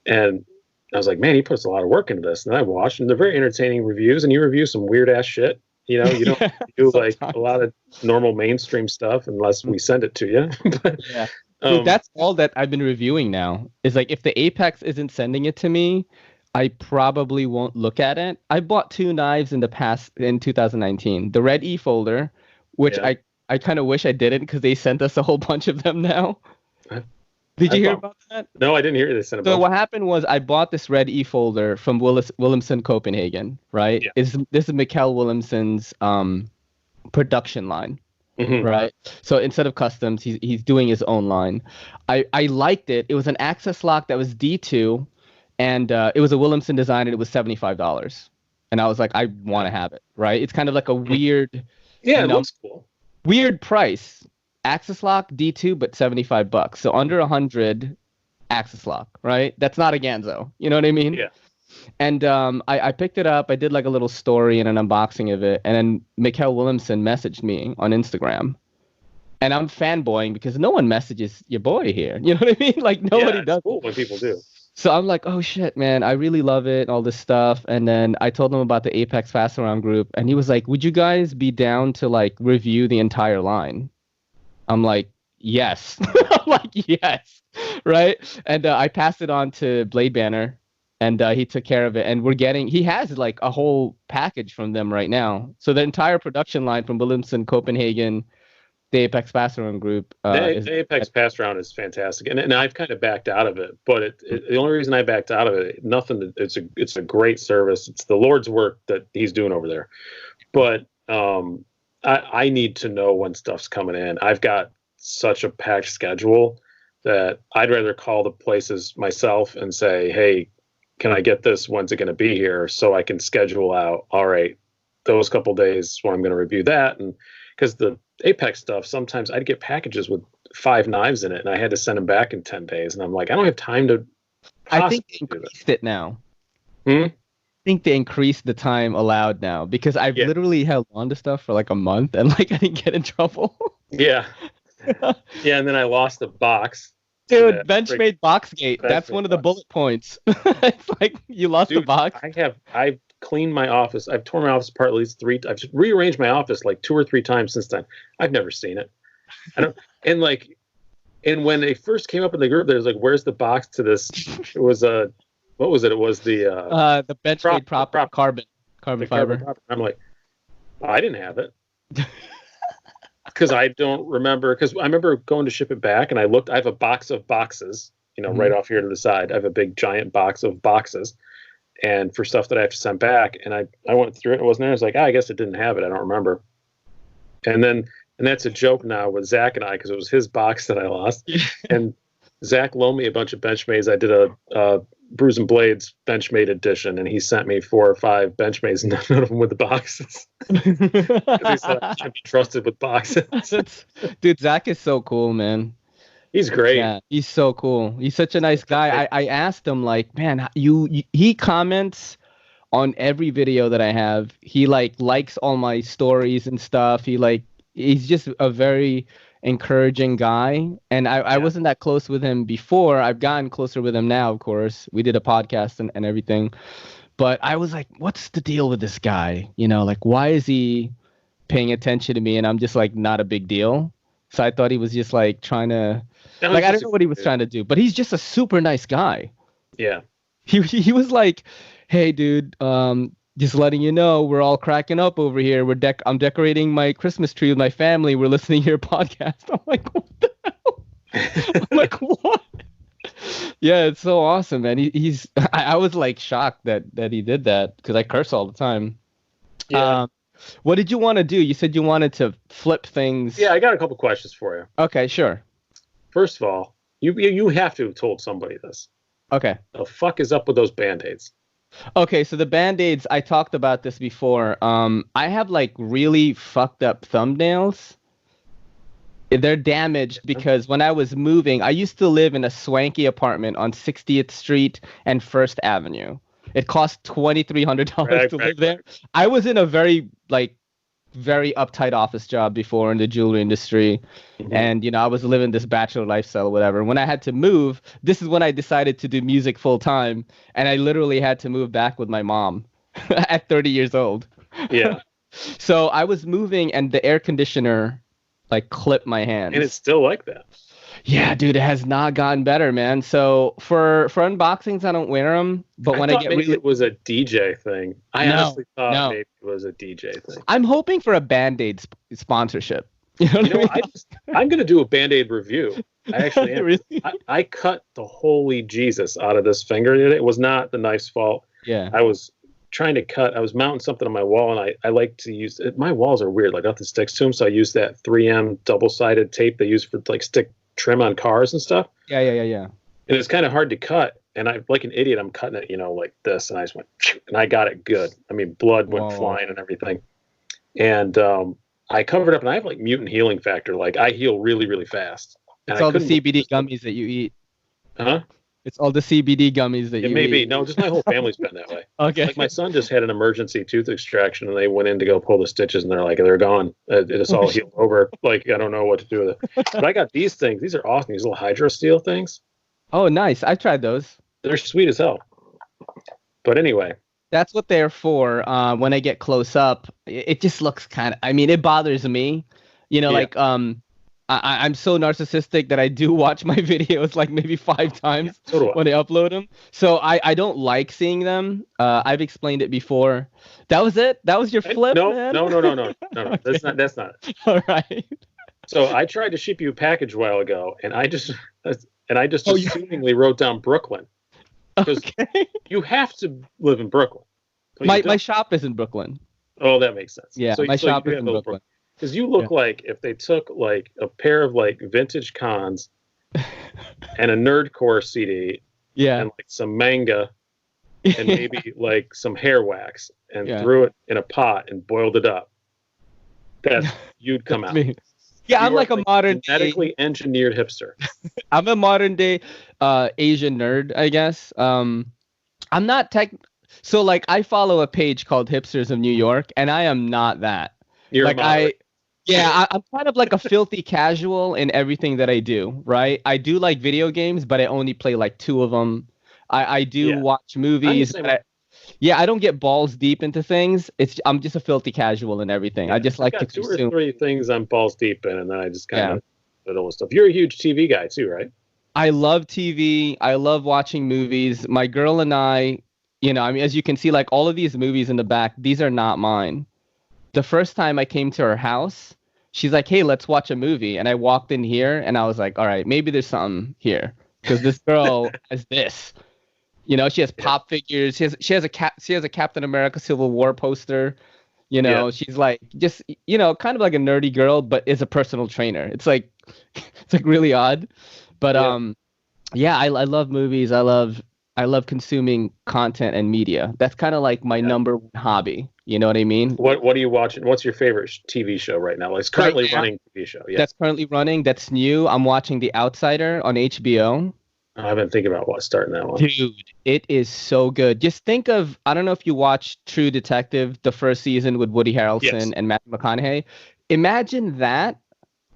and I was like, man, he puts a lot of work into this. And I watched, and they're very entertaining reviews, and you review some weird ass shit. You don't do like a lot of normal mainstream stuff unless we send it to you. But, yeah. Dude, that's all that I've been reviewing now. Is like if the Apex isn't sending it to me, I probably won't look at it. I bought 2 knives in 2019. The Red E folder, which I kind of wish I didn't because they sent us a whole bunch of them now. Did you hear about that? No, I didn't hear they sent a bunch. So what happened was I bought this Red E folder from Williamson Copenhagen, right? Yeah. This is Mikkel Williamson's production line. Mm-hmm. Right. So instead of customs, he's doing his own line. I liked it. It was an access lock that was D2, and it was a Williamson design, and it was $75. And I was like, I want to have it. Right. It's kind of like a weird. Yeah, it looks cool. Weird price. Access lock D2, but $75. So under 100 access lock. Right. That's not a Ganzo. You know what I mean? Yeah. And I picked it up. I did like a little story and an unboxing of it. And then Mikkel Williamson messaged me on Instagram. And I'm fanboying because no one messages your boy here. You know what I mean? Like nobody does. It's cool when people do. So I'm like, oh shit, man, I really love it and all this stuff. And then I told him about the Apex Fast Around group. And he was like, would you guys be down to like review the entire line? I'm like, yes. I'm like, yes. Right. And I passed it on to Blade Banner. And he took care of it. And he has like a whole package from them right now. So the entire production line from Williamson, Copenhagen, the Apex Pass Around group. The Apex Pass Around is fantastic. And I've kind of backed out of it. But the only reason I backed out of it, it's a great service. It's the Lord's work that he's doing over there. But I need to know when stuff's coming in. I've got such a packed schedule that I'd rather call the places myself and say, hey, can I get this? When's it going to be here? So I can schedule out, all right, those couple days when I'm going to review that. And because the Apex stuff, sometimes I'd get packages with 5 knives in it and I had to send them back in 10 days. And I'm like, I don't have time to. I think they increased it now. I think they increased the time allowed now because I've literally held on to stuff for like a month and like I didn't get in trouble. Yeah. And then I lost the box. Dude, Benchmade Boxgate. That's one of the bullet points. It's like you lost the box. I've cleaned my office. I've torn my office apart at least 3. I've rearranged my office like 2 or 3 times since then. I've never seen it. I don't. And when they first came up in the group, there was like, "Where's the box to this?" It was what was it? It was the Benchmade carbon fiber. I'm like, I didn't have it. Because I don't remember. Because I remember going to ship it back, and I looked. I have a box of boxes, right off here to the side. I have a big giant box of boxes, and for stuff that I have to send back. And I went through it. It wasn't there. I was like, I guess it didn't have it. I don't remember. And that's a joke now with Zach and I because it was his box that I lost. And Zach loaned me a bunch of Benchmades. I did a Brews and Blades Benchmade edition, and he sent me 4 or 5 Benchmades, none of them with the boxes. He said I can't be trusted with boxes. Dude, Zach is so cool, man. He's great. Yeah, he's so cool. He's such a nice guy. I asked him, like, man, he comments on every video that I have. He likes all my stories and stuff. He's just a very encouraging guy, and I wasn't that close with him before. I've gotten closer with him now, of course. We did a podcast and everything, but I was like, what's the deal with this guy? Like, why is he paying attention to me? And I'm just like, not a big deal. So I thought he was just like trying to, like, I don't know what he was trying to do, but he's just a super nice guy. Yeah. He was like, hey dude, just letting you know, we're all cracking up over here. I'm decorating my Christmas tree with my family. We're listening to your podcast. I'm like, what the hell? I'm like, what? Yeah, it's so awesome, man. I was like shocked that he did that because I curse all the time. Yeah. What did you want to do? You said you wanted to flip things. Yeah, I got a couple questions for you. Okay, sure. First of all, you have to have told somebody this. Okay. The fuck is up with those Band-Aids? Okay, so the Band-Aids, I talked about this before. I have like really fucked up thumbnails. They're damaged because when I was moving, I used to live in a swanky apartment on 60th Street and First Avenue. It cost $2,300 to live there. I was in a very uptight office job before in the jewelry industry. And, I was living this bachelor lifestyle or whatever. When I had to move, this is when I decided to do music full time. And I literally had to move back with my mom at 30 years old. Yeah. So I was moving and the air conditioner clipped my hands. And it's still like that. Yeah, dude, it has not gotten better, man. So for unboxings, I don't wear them. But when I get maybe it was a DJ thing. I honestly thought maybe it was a DJ thing. I'm hoping for a Band-Aid sponsorship. You know what I mean? I'm going to do a Band-Aid review. I actually am. Really? I cut the holy Jesus out of this finger. It was not the knife's fault. Yeah. I was trying to cut. I was mounting something on my wall, and I like to use it. My walls are weird. Like nothing sticks to them, so I use that 3M double-sided tape they use for stick trim on cars and stuff. Yeah. And it's kind of hard to cut. And I, like an idiot, I'm cutting it, like this, and I just went, and I got it good. I mean, blood went flying and everything. And I covered up, and I have mutant healing factor. I heal really, really fast. And it's all the CBD gummies that you eat. Huh? It's all the CBD gummies that you eat. It may be. No, just my whole family's been that way. Okay. My son just had an emergency tooth extraction, and they went in to go pull the stitches, and they're gone. It's all healed over. I don't know what to do with it. But I got these things. These are awesome. These little hydro steel things. Oh, nice. I've tried those. They're sweet as hell. But anyway. That's what they're for. When I get close up, it just looks it bothers me. I'm so narcissistic that I do watch my videos maybe 5 times when I upload them. So I don't like seeing them. I've explained it before. That was it? That was your flip, man? No. Okay. That's not it. All right. So I tried to ship you a package a while ago, and I just assumingly wrote down Brooklyn. Because you have to live in Brooklyn. My shop is in Brooklyn. Oh, that makes sense. Yeah, my shop is in Brooklyn. Because you look like if they took a pair of vintage cons and a Nerdcore CD and some manga and maybe some hair wax and threw it in a pot and boiled it up, you'd come out. Me. Yeah, I'm a modern genetically engineered hipster. I'm a modern day Asian nerd, I guess. I'm not so I follow a page called Hipsters of New York, and I am not that. You're I'm kind of a filthy casual in everything that I do, right? I do like video games, but I only play 2 of them. I do watch movies. I don't get balls deep into things. I'm just a filthy casual in everything. I just like to consume. 2 or 3 things I'm balls deep in, and then I just kind of little stuff. You're a huge TV guy too, right? I love TV. I love watching movies. My girl and I, as you can see, all of these movies in the back, these are not mine. The first time I came to her house, she's like, "Hey, let's watch a movie." And I walked in here, and I was like, "All right, maybe there's something here," because this girl has this. She has pop figures. She has a Captain America Civil War poster. She's just kind of like a nerdy girl, but is a personal trainer. It's really odd, but I love movies. I love consuming content and media. That's kind of my number 1 hobby. You know what I mean? What are you watching? What's your favorite TV show right now? It's currently running TV show. Yeah. That's currently running. That's new. I'm watching The Outsider on HBO. I've been thinking about starting that one. Dude, it is so good. Just think of, I don't know if you watched True Detective, the first season with Woody Harrelson and Matthew McConaughey. Imagine that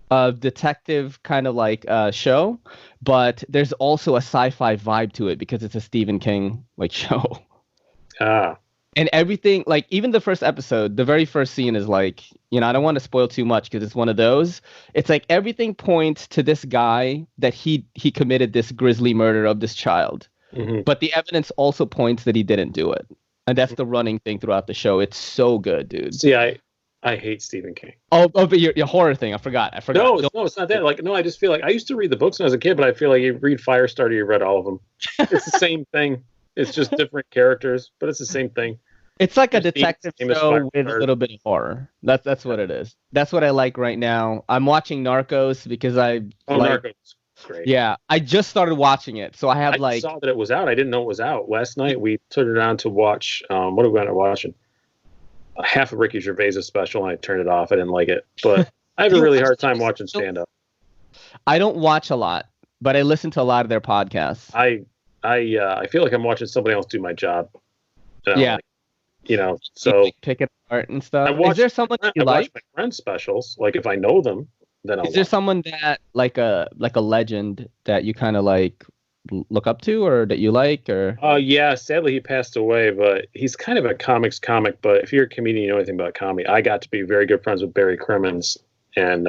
detective kind of show, but there's also a sci-fi vibe to it because it's a Stephen King show. And everything, even the first episode, the very first scene is I don't want to spoil too much because it's one of those. It's everything points to this guy that he committed this grisly murder of this child. Mm-hmm. But the evidence also points that he didn't do it. And that's the running thing throughout the show. It's so good, dude. See, I hate Stephen King. Oh, but your horror thing. I forgot. No, it's not that. I just feel I used to read the books when I was a kid, but I feel you read Firestarter, you read all of them. It's the same thing. It's just different characters, but it's the same thing. It's like a detective show with a little bit of horror. That's what it is. That's what I like right now. I'm watching Narcos because Narcos. Great. Yeah, I just started watching it, so I have I saw that it was out. I didn't know it was out. Last night we turned it on to watch. What are we going to watching? Half of Ricky Gervais' special, and I turned it off. I didn't like it, but I have a really hard time watching stand-up. I don't watch a lot, but I listen to a lot of their podcasts. I feel like I'm watching somebody else do my job. Yeah. So you pick it apart and stuff. Is there someone you like? I watch my friends' specials. Like if I know them, then I'll. Is there someone that like a legend that you kind of like look up to, or that you like, or? Yeah. Sadly, he passed away, but he's kind of a comics comic. But if you're a comedian, you know anything about comedy. I got to be very good friends with Barry Crimmins, and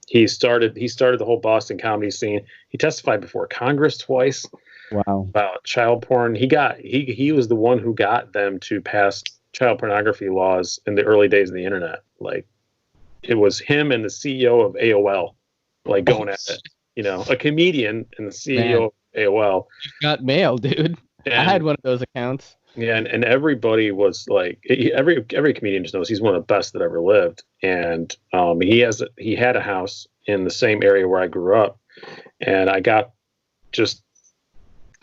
he started the whole Boston comedy scene. He testified before Congress twice. Wow. About child porn. He was the one who got them to pass child pornography laws in the early days of the internet. Like it was him and the CEO of AOL, like going at it. A comedian and the CEO of AOL. You got mail, dude. And I had one of those accounts. Yeah, and everybody was like, every comedian just knows he's one of the best that ever lived. And he had a house in the same area where I grew up, and I got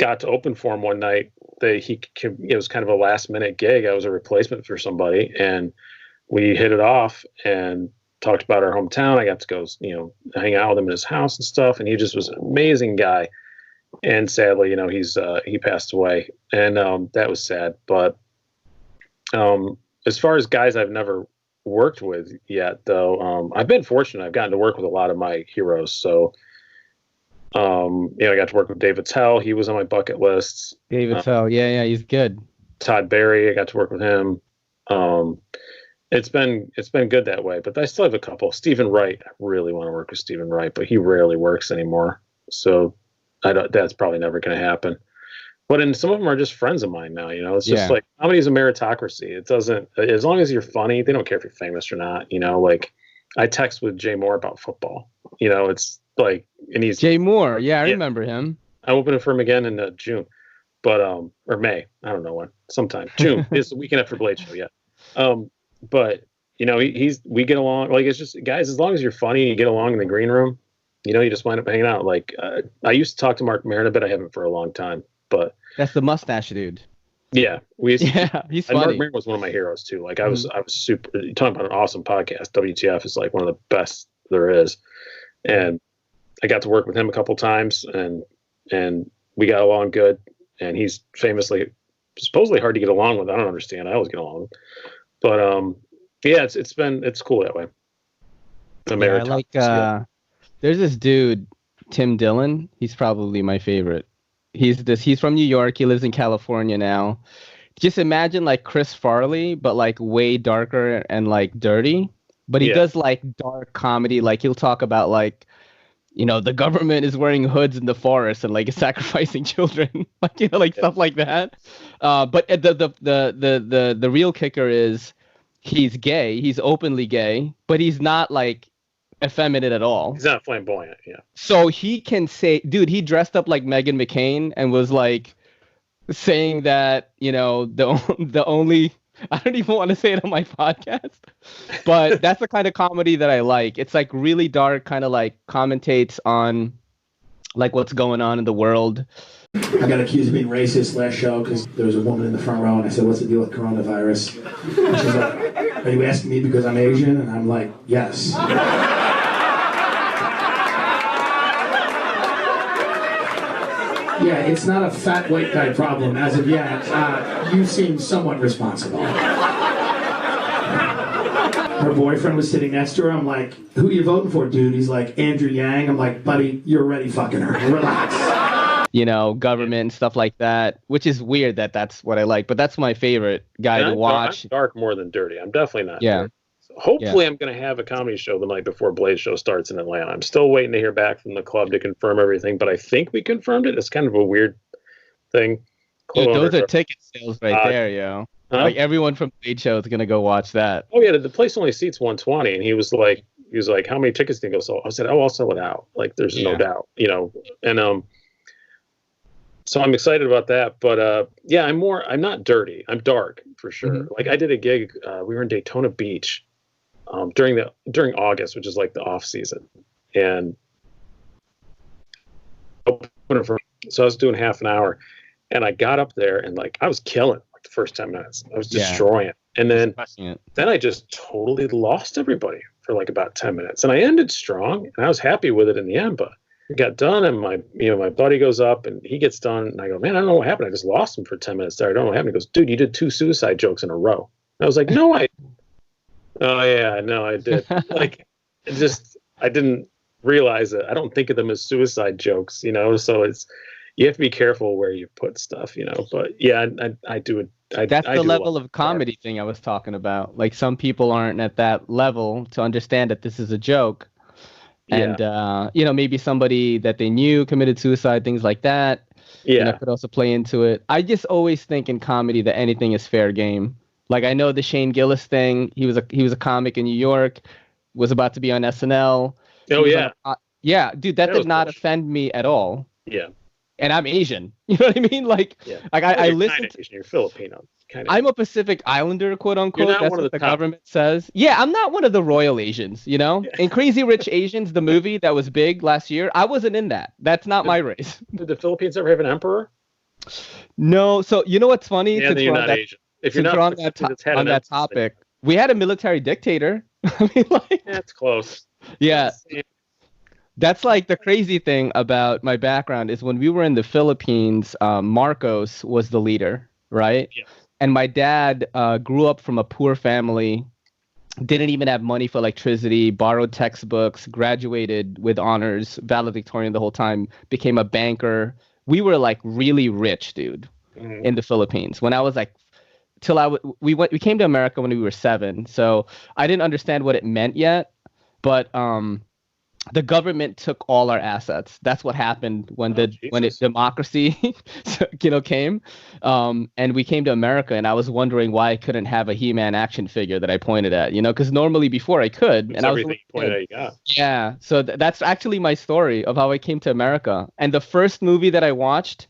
to open for him one night. It was kind of a last minute gig. I was a replacement for somebody, and we hit it off and talked about our hometown. I got to go, hang out with him in his house and stuff. And he just was an amazing guy. And sadly, he passed away, and that was sad. But as far as guys I've never worked with yet, though, I've been fortunate. I've gotten to work with a lot of my heroes. So, I got to work with David Tell. He was on my bucket lists. David Tell, yeah, he's good. Todd Barry, I got to work with him. It's been good that way, but I still have a couple. Stephen Wright, I really want to work with Stephen Wright, but he rarely works anymore. So that's probably never going to happen. But some of them are just friends of mine now. It's just like comedy's a meritocracy. It doesn't, as long as you're funny, they don't care if you're famous or not. Like I text with Jay Moore about football. It's like, and he's Jay Moore. Yeah, I remember him. I opened it for him again in June, but or May. I don't know when. Sometime June. It's the weekend after Blade Show. Yeah. But we get along. Like it's just guys. As long as you're funny and you get along in the green room, you just wind up hanging out. Like I used to talk to Mark Maron a bit. I haven't for a long time, but that's the mustache dude. Yeah, he's funny. Mark Maron was one of my heroes too. Like I was super. You're talking about an awesome podcast. WTF is like one of the best there is, and I got to work with him a couple times, and we got along good. And he's supposedly hard to get along with. I don't understand. I always get along with him. But it's cool that way. I like there's this dude, Tim Dillon. He's probably my favorite. He's from New York. He lives in California now. Just imagine like Chris Farley, but like way darker and like dirty. But he does like dark comedy. Like he'll talk about like, the government is wearing hoods in the forest and like sacrificing children, like stuff like that. But the real kicker is he's gay. He's openly gay, but he's not like effeminate at all. He's not flamboyant. Yeah. So he can say, dude, he dressed up like Meghan McCain and was like saying that, the only, I don't even want to say it on my podcast, but that's the kind of comedy that I like. It's like really dark, kind of like commentates on like what's going on in the world. I got accused of being racist last show because there was a woman in the front row and I said, "What's the deal with coronavirus?" And she's like, "Are you asking me because I'm Asian?" And I'm like, "Yes." Yeah, it's not a fat white guy problem as of yet. You seem somewhat responsible. Her boyfriend was sitting next to her. I'm like, "Who are you voting for, dude?" He's like, "Andrew Yang." I'm like, "Buddy, you're already fucking her. Relax." Government and stuff like that, which is weird that that's what I like, but that's my favorite guy to watch. I'm dark more than dirty. I'm definitely not. Yeah. Dirty. Hopefully, I'm going to have a comedy show the night before Blade Show starts in Atlanta. I'm still waiting to hear back from the club to confirm everything, but I think we confirmed it. It's kind of a weird thing. Dude, those are ticket sales right there, yo. Huh? Like everyone from Blade Show is going to go watch that. Oh yeah, the place only seats 120, and he was like, "How many tickets do you go sell?" I said, "Oh, I'll sell it out. Like, there's no doubt, And so I'm excited about that. But I'm not dirty. I'm dark for sure. Mm-hmm. Like I did a gig. We were in Daytona Beach. During August, which is like the off season, and so I was doing half an hour, and I got up there and like I was killing like the first 10 minutes. I was destroying it, And then I just totally lost everybody for like about 10 minutes. And I ended strong, and I was happy with it in the end, but it got done, and my buddy goes up and he gets done, and I go, man, I don't know what happened. I just lost him for 10 minutes there. I don't know what happened. He goes, dude, you did 2 suicide jokes in a row. And I was like, no, oh yeah, no, I did. Like, I didn't realize it. I don't think of them as suicide jokes, so you have to be careful where you put stuff, but yeah, I do it. That's the level of comedy thing I was talking about. Like, some people aren't at that level to understand that this is a joke. And, maybe somebody that they knew committed suicide, things like that. Yeah. Could also play into it. I just always think in comedy that anything is fair game. Like, I know the Shane Gillis thing. He was a comic in New York, was about to be on SNL. Oh, yeah. Yeah, dude, that did not offend me at all. Yeah. And I'm Asian. You know what I mean? Like, I listen to... You're Filipino. I'm a Pacific Islander, quote unquote. That's what the government says. Yeah, I'm not one of the royal Asians, In Crazy Rich Asians, the movie that was big last year, I wasn't in that. That's not my race. Did the Philippines ever have an emperor? No. So, you know what's funny? Yeah, you're not Asian. If you're not on that topic, we had a military dictator. I mean, like... That's close. Yeah. That's like the crazy thing about my background is when we were in the Philippines, Marcos was the leader, right? Yeah. And my dad grew up from a poor family, didn't even have money for electricity, borrowed textbooks, graduated with honors, valedictorian the whole time, became a banker. We were like really rich, dude, in the Philippines. When I was like, we came to America when we were 7, so I didn't understand what it meant yet, but the government took all our assets. That's what happened when democracy, came, and we came to America. And I was wondering why I couldn't have a He-Man action figure that I pointed at, because normally before I could. And everything you pointed at, you got. Yeah. So that's actually my story of how I came to America. And the first movie that I watched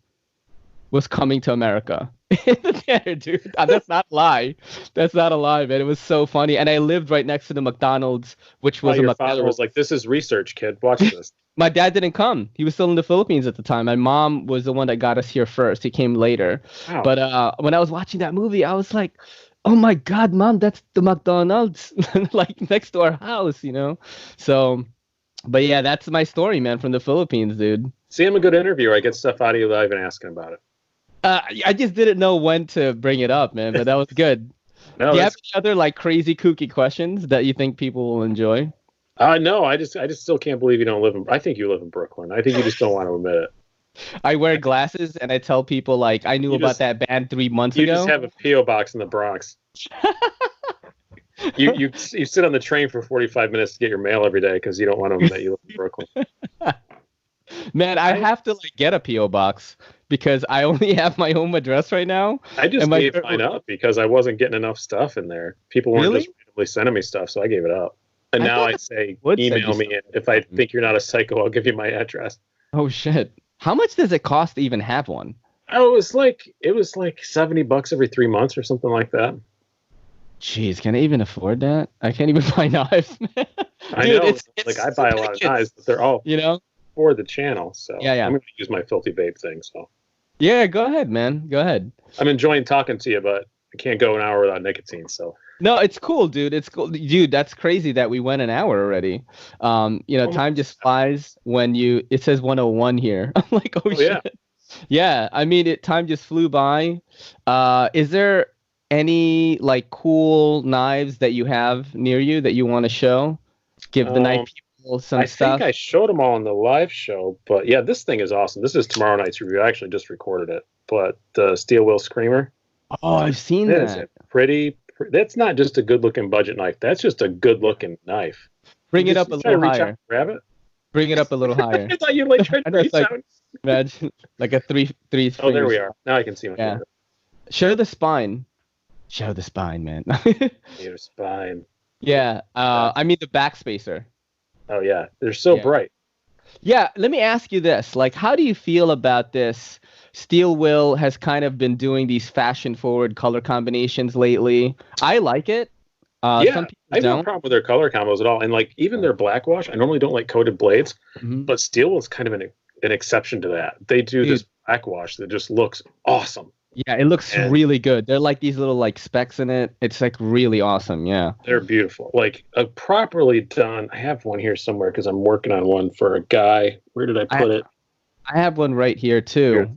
was Coming to America. In the theater, dude. That's not a lie. That's not a lie, man. It was so funny. And I lived right next to the McDonald's, which was your father was like, this is research, kid. Watch this. My dad didn't come. He was still in the Philippines at the time. My mom was the one that got us here first. He came later. Wow. But when I was watching that movie, I was like, oh my God, Mom, that's the McDonald's like next to our house, So, but yeah, that's my story, man, from the Philippines, dude. See, I'm a good interviewer. I get stuff out of you without even asking about it. I just didn't know when to bring it up, man, but that was good. Do you have any other like crazy kooky questions that you think people will enjoy? No, I just still can't believe you don't live I think you live in Brooklyn. I think you just don't want to admit it. I wear glasses and I tell people like I knew about that band 3 months ago. You just have a P.O. box in the Bronx. you sit on the train for 45 minutes to get your mail every day because you don't want to admit you live in Brooklyn. Man, I have to like get a P.O. box because I only have my home address right now. I just gave mine up because I wasn't getting enough stuff in there. People weren't just randomly sending me stuff, so I gave it up. And now I say, email me. If I think you're not a psycho, I'll give you my address. Oh, shit. How much does it cost to even have one? Oh, it was like $70 every 3 months or something like that. Jeez, can I even afford that? I can't even buy knives. I know. It's I buy a lot of knives, but they're all for the channel. So yeah. I'm going to use my filthy vape thing. So yeah, go ahead, man. Go ahead. I'm enjoying talking to you, but I can't go an hour without nicotine. So no, it's cool, dude. It's cool, dude. That's crazy that we went an hour already. Time just flies when it says 101 here. I'm like, oh shit. Yeah. I mean, time just flew by. Is there any like cool knives that you have near you that you want to show? Give the knife people some stuff. I think I showed them all on the live show, but yeah, this thing is awesome. This is tomorrow night's review. I actually just recorded it, but the Steel Wheel Screamer. Oh, I've seen that. Pretty. That's not just a good-looking budget knife. That's just a good-looking knife. Bring it up a little higher. Grab it. Bring it up a little higher. I thought you like tried to reach out. Imagine like a three. Oh, there we are. Now I can see my finger. Show the spine. Show the spine, man. Your spine. Yeah. I mean the backspacer. Oh yeah, they're so bright. Yeah. Let me ask you this: like, how do you feel about this? Steel Will has kind of been doing these fashion-forward color combinations lately. I like it. Some people I have no problem with their color combos at all. And like even their black wash, I normally don't like coated blades, but Steel Will is kind of an exception to that. They do this black wash that just looks awesome. Yeah, it looks really good. They're like these little like specks in it. It's like really awesome. Yeah. They're beautiful. Like properly done. I have one here somewhere because I'm working on one for a guy. Where did I put it? I have one right here too.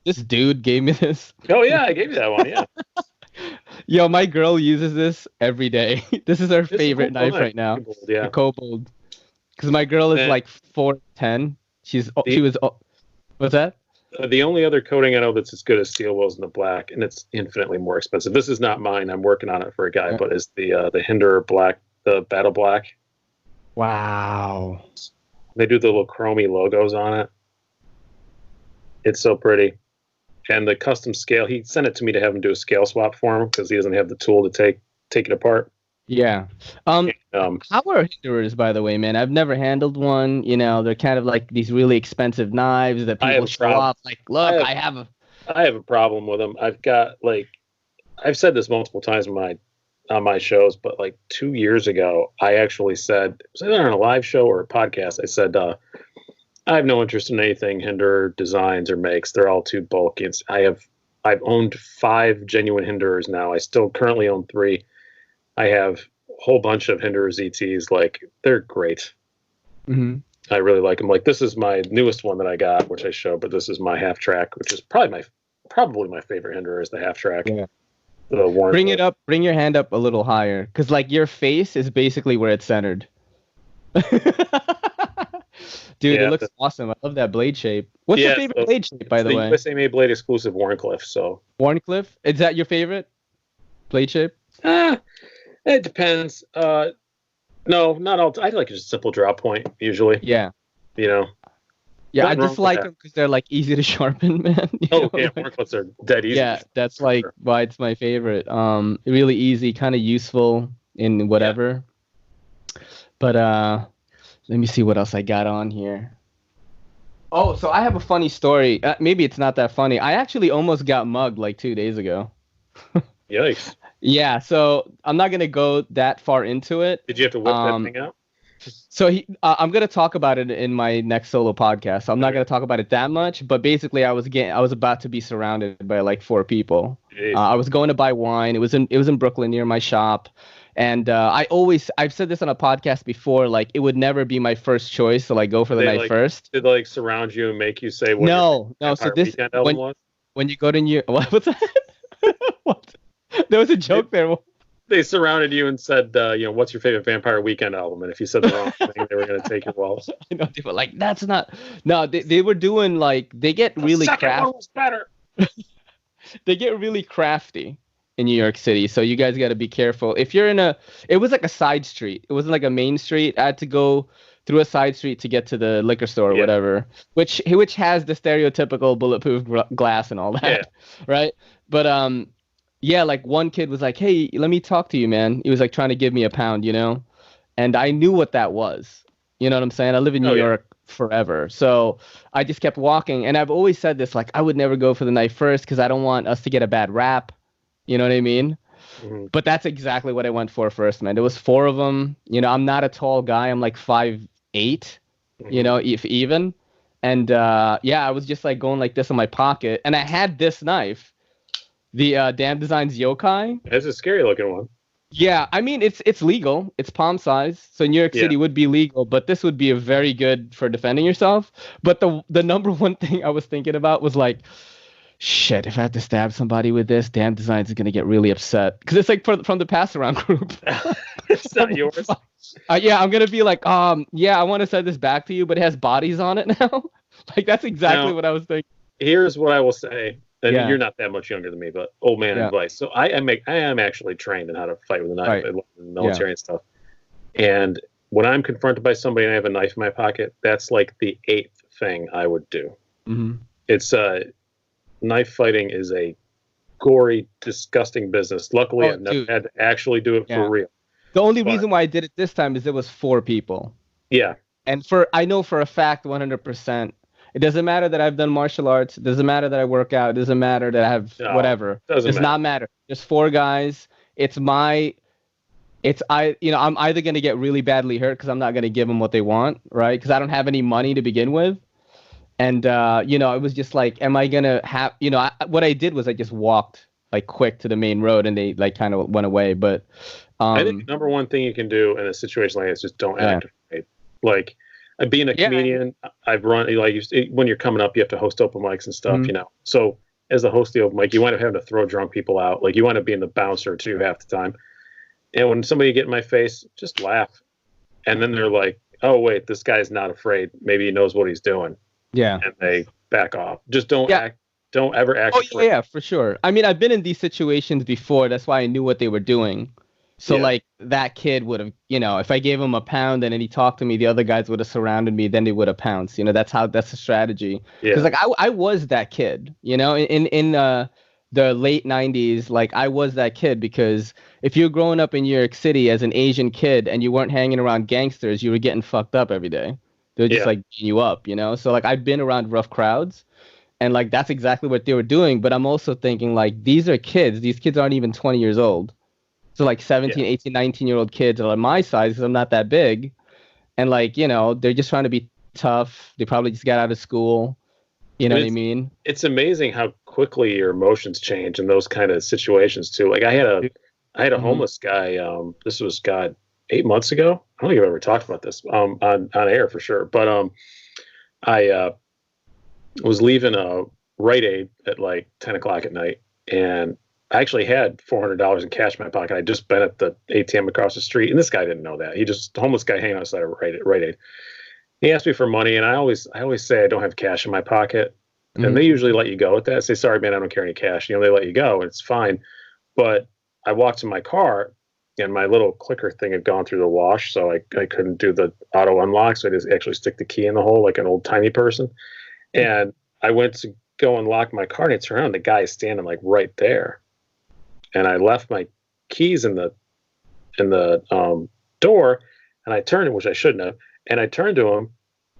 This dude gave me this. Oh yeah, I gave you that one. Yeah. Yo, my girl uses this every day. This is her favorite knife right now. Yeah. The Kobold. Because my girl is like 4'10". She was. What's that? The only other coating I know that's as good as steel will is in the black, and it's infinitely more expensive. This is not mine. I'm working on it for a guy, but it's the Hinder Black, the Battle Black. Wow. They do the little chromy logos on it. It's so pretty. And the custom scale, he sent it to me to have him do a scale swap for him because he doesn't have the tool to take it apart. Yeah. How are Hinders, by the way, man? I've never handled one. You know, they're kind of like these really expensive knives that people show off. Like, look, I have a problem with them. I've said this multiple times on my shows, but like 2 years ago, I actually said, was it on a live show or a podcast? I said, I have no interest in anything Hinder designs or makes. They're all too bulky. I've owned 5 genuine Hinders now. I still currently own 3. I have a whole bunch of Hinder ZTs. Like, they're great. Mm-hmm. I really like them. Like, this is my newest one that I got, which I showed, but this is my half track, which is probably my favorite Hinder is the half track. Yeah. Bring it up. Bring your hand up a little higher, because like your face is basically where it's centered. Dude, it looks awesome. I love that blade shape. What's your favorite blade shape, by the way? USA Made Blade exclusive Warncliffe. So Warncliffe? Is that your favorite blade shape? It depends. No, not all. I like just a simple drop point usually. Yeah. You know. Yeah, I just like them because they're like easy to sharpen, man. Warncliffes are dead easy. Yeah, that's like why it's my favorite. Really easy, kind of useful in whatever. Yeah. But let me see what else I got on here. Oh, so I have a funny story. Maybe it's not that funny. I actually almost got mugged like 2 days ago. Yikes. Yeah, so I'm not going to go that far into it. Did you have to whip that thing out? So I'm going to talk about it in my next solo podcast. So I'm not going to talk about it that much, but basically I was about to be surrounded by like 4 people. I was going to buy wine. It was in Brooklyn near my shop. And I've said this on a podcast before, like it would never be my first choice to like go for the night first. Did like surround you and make you say what? No. So this when you go to New what's that? What? There was a joke there. They surrounded you and said, what's your favorite Vampire Weekend album? And if you said the wrong thing, they were going to take your wallet. I know, they were like, that's not. No, they were doing like they get really crafty. Second one was better. They get really crafty in New York City, so you guys got to be careful. If you're it was like a side street. It wasn't like a main street. I had to go through a side street to get to the liquor store or whatever, which has the stereotypical bulletproof glass and all that, right? But like one kid was like, "Hey, let me talk to you, man." He was like trying to give me a pound, you know, and I knew what that was. You know what I'm saying? I live in New York forever, so I just kept walking, and I've always said this, like I would never go for the night first because I don't want us to get a bad rap. You know what I mean? Mm-hmm. But that's exactly what I went for first, man. There was 4 of them. You know, I'm not a tall guy. I'm like 5'8", you know, if even. And I was just like going like this in my pocket. And I had this knife, the Damn Designs Yokai. It's a scary looking one. Yeah, I mean, it's legal. It's palm size. So New York City would be legal, but this would be a very good for defending yourself. But the number one thing I was thinking about was like, shit, if I have to stab somebody with this, Damn Designs is going to get really upset. Because it's like from the pass around group. It's not yours. I'm going to be like, I want to send this back to you, but it has bodies on it now. Like, that's exactly what I was thinking. Here's what I will say. And you're not that much younger than me, but old man advice. So I am actually trained in how to fight with a knife in the military and stuff. And when I'm confronted by somebody and I have a knife in my pocket, that's like the 8th thing I would do. Mm-hmm. It's knife fighting is a gory, disgusting business. Luckily, I've never had to actually do it for real. The only reason why I did it this time is there was 4 people. Yeah. And I know for a fact 100%, it doesn't matter that I've done martial arts. It doesn't matter that I work out. It doesn't matter that I have whatever. It does not matter. There's 4 guys. I'm either going to get really badly hurt because I'm not going to give them what they want, right? Because I don't have any money to begin with. And it was just like, am I gonna have, what I did was I just walked like quick to the main road, and they like kind of went away. But I think number one thing you can do in a situation like this is just don't act afraid. Like, being a comedian, I've run like when you're coming up, you have to host open mics and stuff, So as a host of the open mic, you wind up having to throw drunk people out. Like, you wind up being the bouncer too half the time. And when somebody get in my face, just laugh, and then they're like, "Oh wait, this guy's not afraid. Maybe he knows what he's doing." Yeah. And they back off. Just don't ever act. Oh yeah, for sure. I mean, I've been in these situations before. That's why I knew what they were doing. So like that kid would have, if I gave him a pound and then he talked to me, the other guys would have surrounded me. Then they would have pounced. That's the strategy. Because like I was that kid. In the late 90s, like I was that kid, because if you're growing up in New York City as an Asian kid and you weren't hanging around gangsters, you were getting fucked up every day. They're just like beating you up, So like I've been around rough crowds, and like that's exactly what they were doing. But I'm also thinking like these are kids. These kids aren't even 20 years old. So like 17, 18, 19-year-old kids are my size because I'm not that big. And like, they're just trying to be tough. They probably just got out of school. You know what I mean? It's amazing how quickly your emotions change in those kind of situations too. Like I had a homeless guy. This was 8 months ago. I don't think I've ever talked about this on air for sure. But I was leaving a Rite Aid at like 10 o'clock at night, and I actually had $400 in cash in my pocket. I'd just been at the ATM across the street, and this guy didn't know that. Homeless guy hanging outside of Rite Aid. He asked me for money, and I always say I don't have cash in my pocket, and they usually let you go with that. Say, sorry, man, I don't carry any cash. They let you go, and it's fine. But I walked to my car, and my little clicker thing had gone through the wash, so I couldn't do the auto unlock. So I just actually stick the key in the hole like an old timey person. And I went to go unlock my car, and I turned around, the guy is standing like right there. And I left my keys in the door, and I turned, which I shouldn't have. And I turned to him,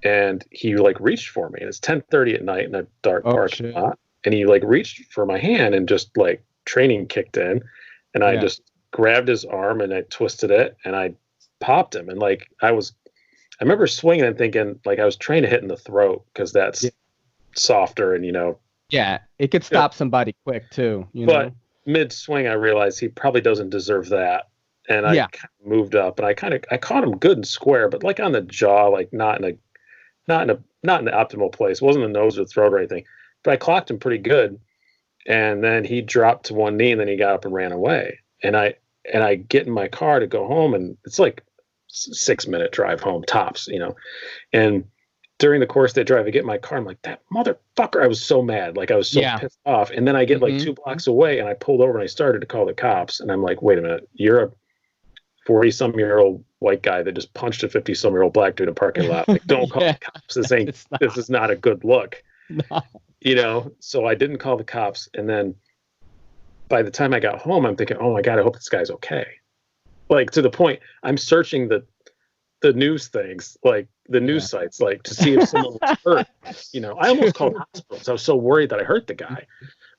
and he like reached for me. And it's 10:30 at night in a dark parking lot, and he like reached for my hand, and just like training kicked in, and I just grabbed his arm and I twisted it, and I popped him. And like I remember swinging and thinking like I was trained to hit in the throat because that's softer, and it could stop somebody quick too. But mid swing, I realized he probably doesn't deserve that, and I kind of moved up, and I caught him good and square, but like on the jaw, like not in the optimal place. It wasn't the nose or the throat or anything, but I clocked him pretty good, and then he dropped to one knee, and then he got up and ran away, and I get in my car to go home, and it's like 6-minute drive home tops, and during the course of that drive, I get in my car. I'm like, that motherfucker. I was so mad. Like I was so pissed off. And then I get like 2 blocks away, and I pulled over and I started to call the cops. And I'm like, wait a minute. You're a 40-some-year-old white guy that just punched a 50-some-year-old black dude in a parking lot. Like, don't call the cops. This is not a good look. No. So I didn't call the cops. And then by the time I got home, I'm thinking, oh my God, I hope this guy's okay. Like, to the point I'm searching the news things, like the news sites, like to see if someone was hurt. I almost called hospitals. I was so worried that I hurt the guy,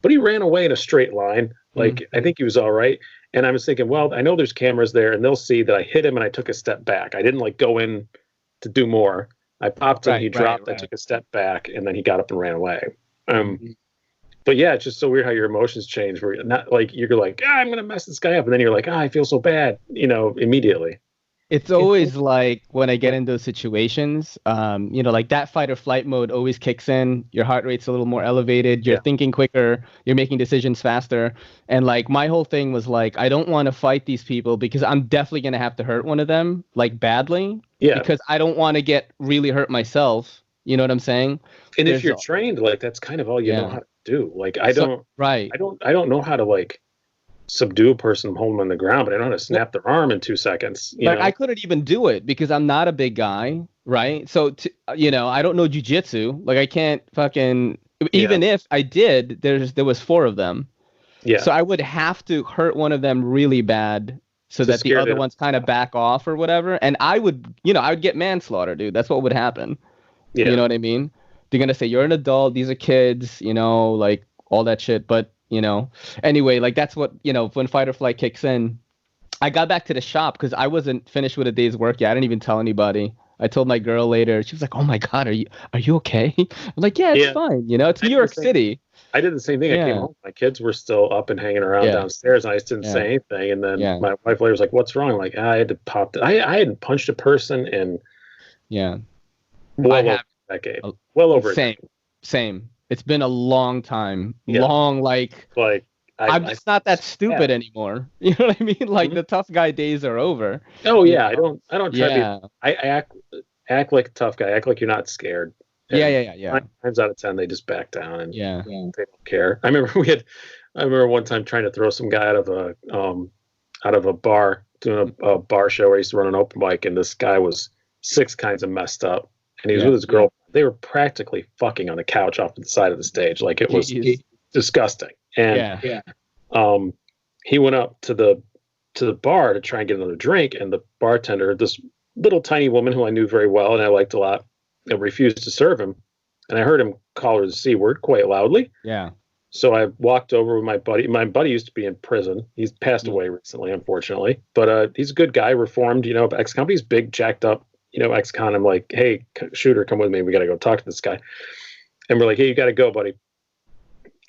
but he ran away in a straight line. Like I think he was all right. And I was thinking, well, I know there's cameras there, and they'll see that I hit him and I took a step back. I didn't like go in to do more. I popped him, he dropped, I took a step back, and then he got up and ran away. But yeah, it's just so weird how your emotions change. Where you're not like you're like, I'm gonna mess this guy up, and then you're like, I feel so bad, immediately. It's always like when I get in those situations, like that fight or flight mode always kicks in. Your heart rate's a little more elevated. You're thinking quicker. You're making decisions faster. And like my whole thing was like, I don't want to fight these people because I'm definitely going to have to hurt one of them like badly. Yeah. Because I don't want to get really hurt myself. You know what I'm saying? And if you're trained, like that's kind of all you know how to do. Like I don't know how to like subdue a person, hold them on the ground, but I know how to snap their arm in 2 seconds. Like I couldn't even do it because I'm not a big guy, right? So I don't know jujitsu. Like I can't fucking even if I did. There was 4 of them. Yeah. So I would have to hurt one of them really bad so that the other ones kind of back off or whatever. And I would get manslaughter, dude. That's what would happen. Yeah. You know what I mean? They're gonna say you're an adult. These are kids. Like all that shit, but. Anyway, like that's what, when fight or flight kicks in, I got back to the shop because I wasn't finished with a day's work yet. I didn't even tell anybody. I told my girl later. She was like, "Oh my God, are you okay?" I'm like, "Yeah, it's fine. You know, it's New York City." I did the same thing. I came home. My kids were still up and hanging around downstairs, and I just didn't say anything. And then my wife later was like, "What's wrong?" I'm like, I had to pop. I hadn't punched a person in over a decade. Well over same. It's been a long time. Long I'm just not that stupid anymore. You know what I mean? Like the tough guy days are over. Oh yeah, I don't try to be. I act like a tough guy. Act like you're not scared. And 9 times out of 10, they just back down and they don't care. I remember one time trying to throw some guy out of a bar, doing a bar show where I used to run an open mic, and this guy was 6 kinds of messed up, and he was with his girlfriend. They were practically fucking on the couch off to the side of the stage, like it was disgusting. And he went up to the bar to try and get another drink, and the bartender, this little tiny woman who I knew very well and I liked a lot, refused to serve him, and I heard him call her the C word quite loudly. Yeah. So I walked over with my buddy. My buddy used to be in prison. He's passed away recently, unfortunately, but he's a good guy, reformed, ex-con. He's big, jacked up, ex-con. I'm like, "Hey, shooter, come with me. We got to go talk to this guy." And we're like, "Hey, you got to go, buddy."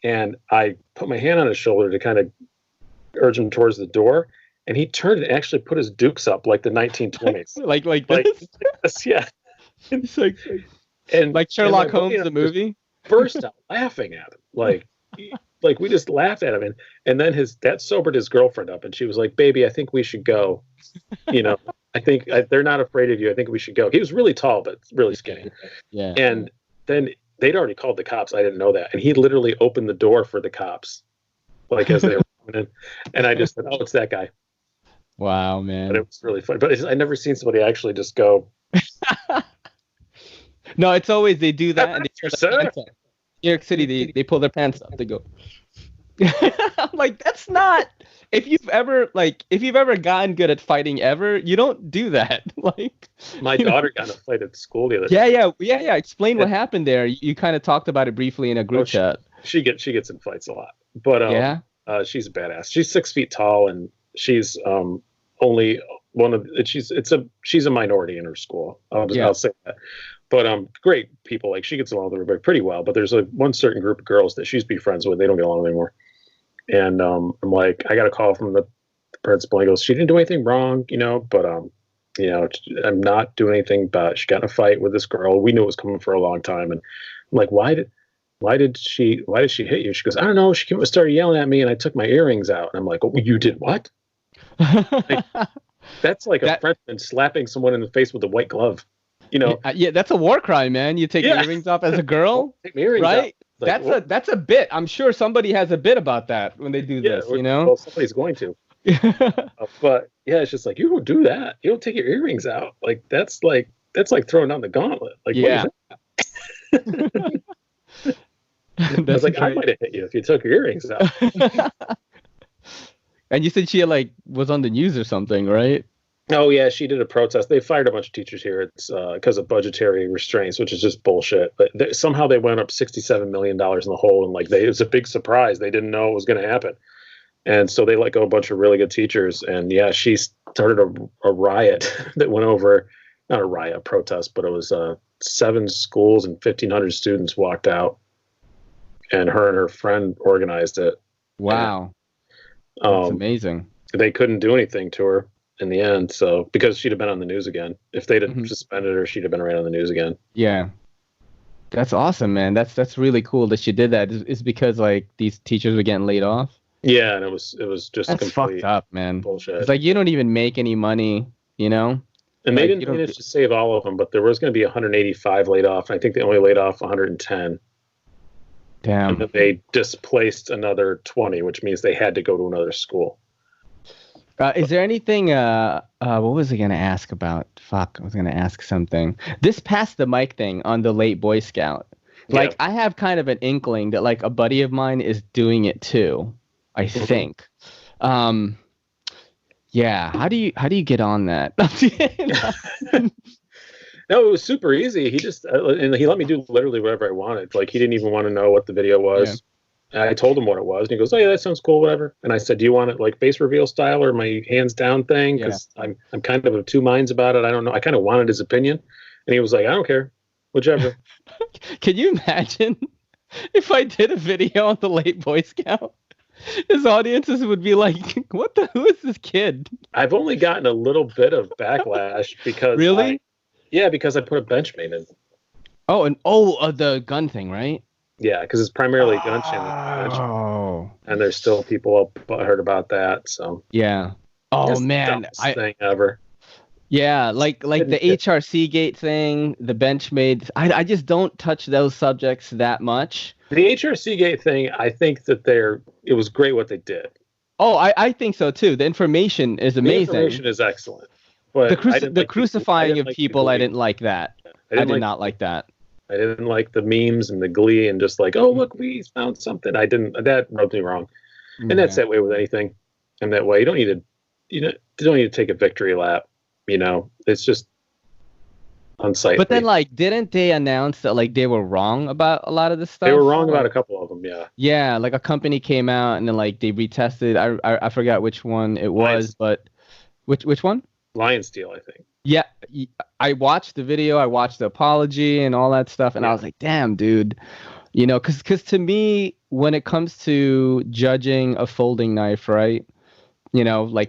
And I put my hand on his shoulder to kind of urge him towards the door, and he turned and actually put his dukes up like the 1920s. like this? Yeah. It's like Sherlock Holmes, the movie. Burst out laughing at him, like we just laughed at him, and then that sobered his girlfriend up, and she was like, "Baby, I think we should go. I think they're not afraid of you. I think we should go." He was really tall, but really skinny. Yeah. And then they'd already called the cops. I didn't know that, and he literally opened the door for the cops, like as they were coming in, and I just said, "Oh, it's that guy." Wow, man. But it was really fun. But I never seen somebody actually just go. No, it's always they do that. And New York City, they pull their pants up. They go. I'm like, that's not. If you've ever gotten good at fighting ever, you don't do that. Like my daughter got in a fight at school the other day. Yeah. Explain what happened there. You kind of talked about it briefly in a group chat. She gets in fights a lot, but she's a badass. She's 6 feet tall, and she's only one of she's a minority in her school. I'll say that. But great people. Like she gets along with everybody pretty well. But there's one certain group of girls that she used to be friends with. They don't get along anymore. And I'm like, I got a call from the principal. He goes, "She didn't do anything wrong, but I'm not doing anything bad. She got in a fight with this girl. We knew it was coming for a long time." And I'm like, why did she hit you? She goes, "I don't know. She came and started yelling at me, and I took my earrings out." And I'm like, "Oh, you did what?" Like, that's like a Frenchman slapping someone in the face with a white glove. Yeah, that's a war crime, man. You take your earrings off as a girl, take my earrings right? Out. Like, that's a bit. I'm sure somebody has a bit about that when they do this. Well, somebody's going to. But yeah, it's just like, you don't do that. You don't take your earrings out. Like that's like throwing down the gauntlet. Like yeah. I was like, I might have hit you if you took your earrings out. And you said she was on the news or something, right? Oh yeah, she did a protest. They fired a bunch of teachers here. It's because of budgetary restraints, which is just bullshit. But somehow they went up $67 million in the hole, and it was a big surprise. They didn't know it was going to happen, and so they let go a bunch of really good teachers. And yeah, she started a riot that went over, not a riot, protest, but it was 7 schools and 1,500 students walked out, and her friend organized it. Wow, that's amazing. They couldn't do anything to her in the end, so because she'd have been on the news again. If they'd have suspended her, she'd have been right on the news again. Yeah, that's awesome, man. That's really cool that she did that. Is because these teachers were getting laid off. Yeah, and it was just that's fucked up, man. Bullshit. It's like you don't even make any money, And they didn't manage to save all of them, but there was going to be 185 laid off, and I think they only laid off 110. Damn. And then they displaced another 20, which means they had to go to another school. Is there anything, what was I going to ask about? Fuck, I was going to ask something. This Pass the Mic thing on the Late Boy Scout. I have kind of an inkling that, a buddy of mine is doing it too, I think. Yeah, how do you get on that? No, it was super easy. He just, and he let me do literally whatever I wanted. He didn't even want to know what the video was. And I told him what it was, and he goes, "Oh yeah, that sounds cool, whatever." And I said, "Do you want it like base reveal style or my hands down thing? Because I'm kind of two minds about it. I don't know. I kind of wanted his opinion." And he was like, "I don't care, whichever." Can you imagine if I did a video on the late Boy Scout? His audiences would be like, who is this kid? I've only gotten a little bit of backlash because really? Because I put a Benchmade in. Oh, and the gun thing, right? Yeah, because it's primarily Genshin. Oh. And there's still people heard about that. So yeah. Oh man, the dumbest thing ever. Yeah, like the HRC gate thing, the Benchmade. I just don't touch those subjects that much. The HRC gate thing, I think that it was great what they did. Oh, I think so too. The information is amazing. The information is excellent. But the crucifying of people, I didn't like that. I did not like that. I didn't like the memes and the glee and just like, oh look, we found something. That rubbed me wrong. And that's that way with anything. And that way you don't need to take a victory lap. It's just unsightly. But then, didn't they announce that they were wrong about a lot of this stuff? They were wrong about a couple of them, yeah. Yeah, a company came out and then they retested. I forgot which one it was, but which one? Lion Steel, I think. Yeah, I watched the video, I watched the apology and all that stuff, and I was like, damn, dude. Because to me, when it comes to judging a folding knife, right,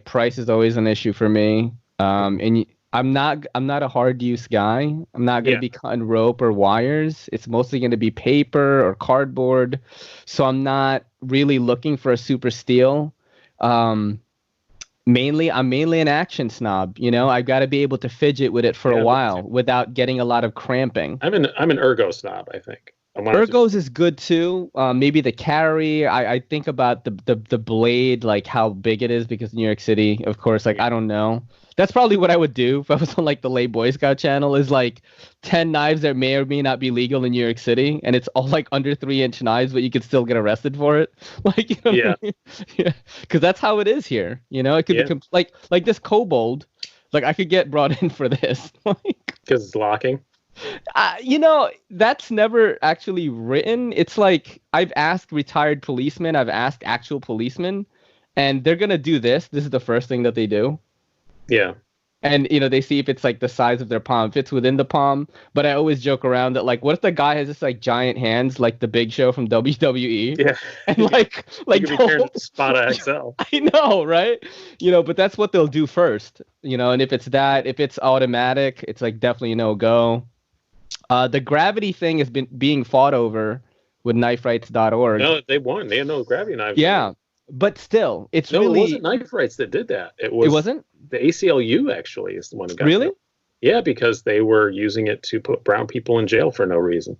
price is always an issue for me. And I'm not a hard use guy. I'm not going to be cutting rope or wires. It's mostly going to be paper or cardboard. So I'm not really looking for a super steel. I'm mainly an action snob. I've got to be able to fidget with it for a while without getting a lot of cramping. I'm an ergo snob, I think. Ergos is good too. Maybe the carry. I think about the blade, how big it is, because New York City, of course, I don't know. That's probably what I would do if I was on the late Boy Scout channel, is 10 knives that may or may not be legal in New York City, and it's all under 3-inch knives, but you could still get arrested for it. Yeah, because that's how it is here. It could be like this kobold. I could get brought in for this. Because it's locking. That's never actually written. It's I've asked retired policemen, I've asked actual policemen, and they're gonna do this. This is the first thing that they do. Yeah. And they see if it's the size of their palm, fits within the palm. But I always joke around that what if the guy has this giant hands like the Big Show from WWE? Yeah. And you could be carrying Spada XL. I know, right? But that's what they'll do first. And if it's automatic, it's definitely no go. The gravity thing has been being fought over with kniferights.org. No, they won. They had no gravity knives. Yeah, but still, it wasn't Knife Rights that did that. It wasn't? The ACLU actually is the one that got really? It. Yeah, because they were using it to put brown people in jail for no reason.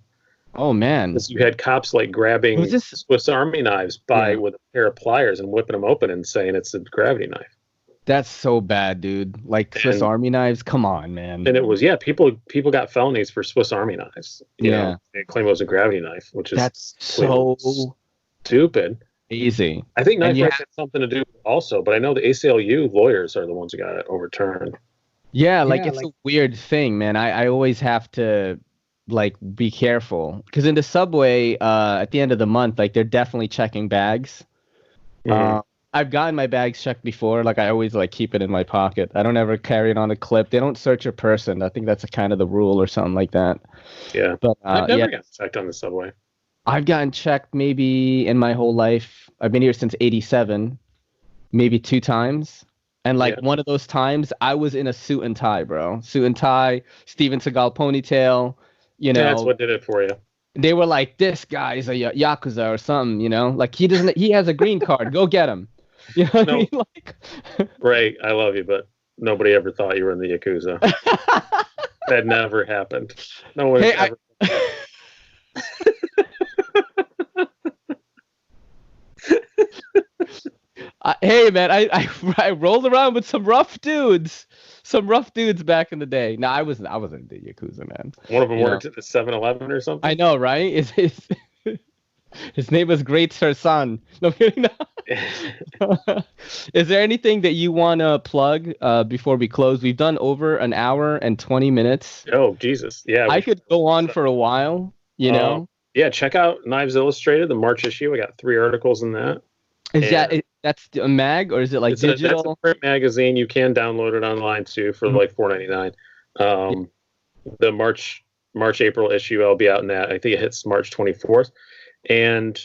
Oh, man. You had cops grabbing Swiss Army knives with a pair of pliers and whipping them open and saying it's a gravity knife. That's so bad, dude. Swiss Army knives? Come on, man. And it was, people got felonies for Swiss Army knives. You know, they claim it was a gravity knife, which is that's so stupid. Easy. I think Knife Rights had something to do also, but I know the ACLU lawyers are the ones who got it overturned. Yeah, it's a weird thing, man. I always have to be careful, because in the subway at the end of the month, they're definitely checking bags. Mm-hmm. I've gotten my bags checked before. I always keep it in my pocket. I don't ever carry it on a clip. They don't search a person. I think that's kind of the rule or something like that. Yeah, but I've never gotten checked on the subway. I've gotten checked maybe in my whole life. I've been here since '87, maybe 2 times. And one of those times, I was in a suit and tie, bro. Suit and tie, Steven Seagal ponytail. That's what did it for you. They were like, this guy's a Yakuza or something, he has a green card. Go get him. You know what I mean? Ray, I love you, but nobody ever thought you were in the Yakuza. That never happened. No one ever. Hey, man, I rolled around with some rough dudes back in the day. No, I wasn't in the Yakuza, man. One of them worked at the 7-Eleven or something. I know, right? His name was Great Sir Son. No, Is there anything that you want to plug before we close? We've done over an hour and 20 minutes. Oh, Jesus. Yeah. I could go on for a while, Yeah, check out Knives Illustrated, the March issue. I got 3 articles in that. That's a mag, or is it like digital? That's a print magazine. You can download it online too for like $4.99. The March-April issue, I'll be out in that. I think it hits March 24th. And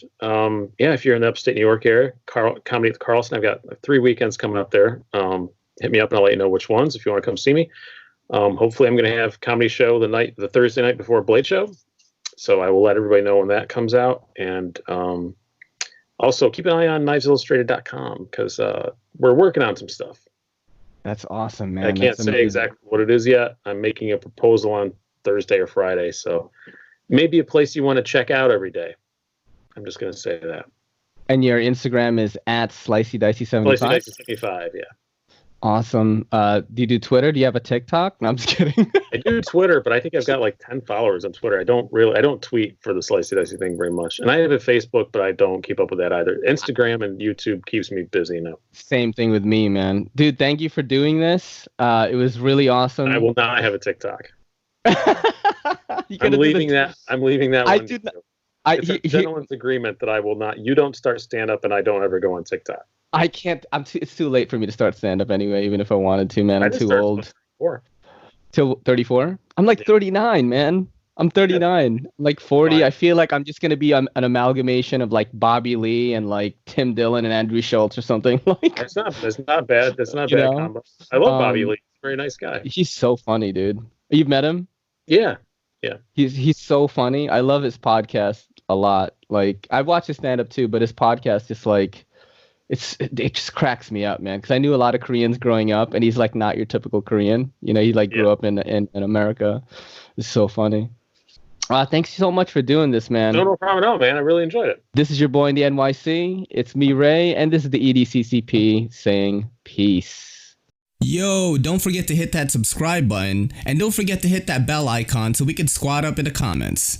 if you're in the upstate New York area, comedy at the Carlson, I've got 3 weekends coming up there. Hit me up and I'll let you know which ones if you want to come see me. Hopefully, I'm going to have comedy show the Thursday night before Blade Show. So I will let everybody know when that comes out. And also keep an eye on KnivesIllustrated.com because we're working on some stuff. That's awesome, man. I can't say exactly what it is yet. I'm making a proposal on Thursday or Friday. So maybe a place you want to check out every day. I'm just going to say that. And your Instagram is at Slicey Dicey 75? Slicey Dicey 75, yeah. Awesome. Do you do Twitter? Do you have a TikTok? No, I'm just kidding. I do Twitter, but I think I've got like 10 followers on Twitter. I don't tweet for the Slicey Dicey thing very much. And I have a Facebook, but I don't keep up with that either. Instagram and YouTube keeps me busy now. Same thing with me, man. Dude, thank you for doing this. It was really awesome. I will not have a TikTok. I'm leaving that one. I do not. It's a gentleman's agreement that I will not. You don't start stand-up, and I don't ever go on TikTok. I can't. It's too late for me to start stand-up anyway, even if I wanted to, man. I'm too old. Till 34? I'm like 39, man. I'm 39. I'm like 40. Fine. I feel like I'm just going to be an amalgamation of like Bobby Lee and like Tim Dillon and Andrew Schultz or something. Like That's not bad. That's not bad combo. I love Bobby Lee. He's a very nice guy. He's so funny, dude. You've met him? Yeah. He's so funny. I love his podcast a lot. Like I watch his stand-up too, but his podcast is like it just cracks me up, man. Because I knew a lot of Koreans growing up, and he's like not your typical Korean. You know, he like grew up in America. It's so funny. Thanks so much for doing this, man. No problem at all, man. I really enjoyed it. This is your boy in the NYC. It's me, Ray, and this is the EDCCP saying peace. Yo, don't forget to hit that subscribe button, and don't forget to hit that bell icon so we can squad up in the comments.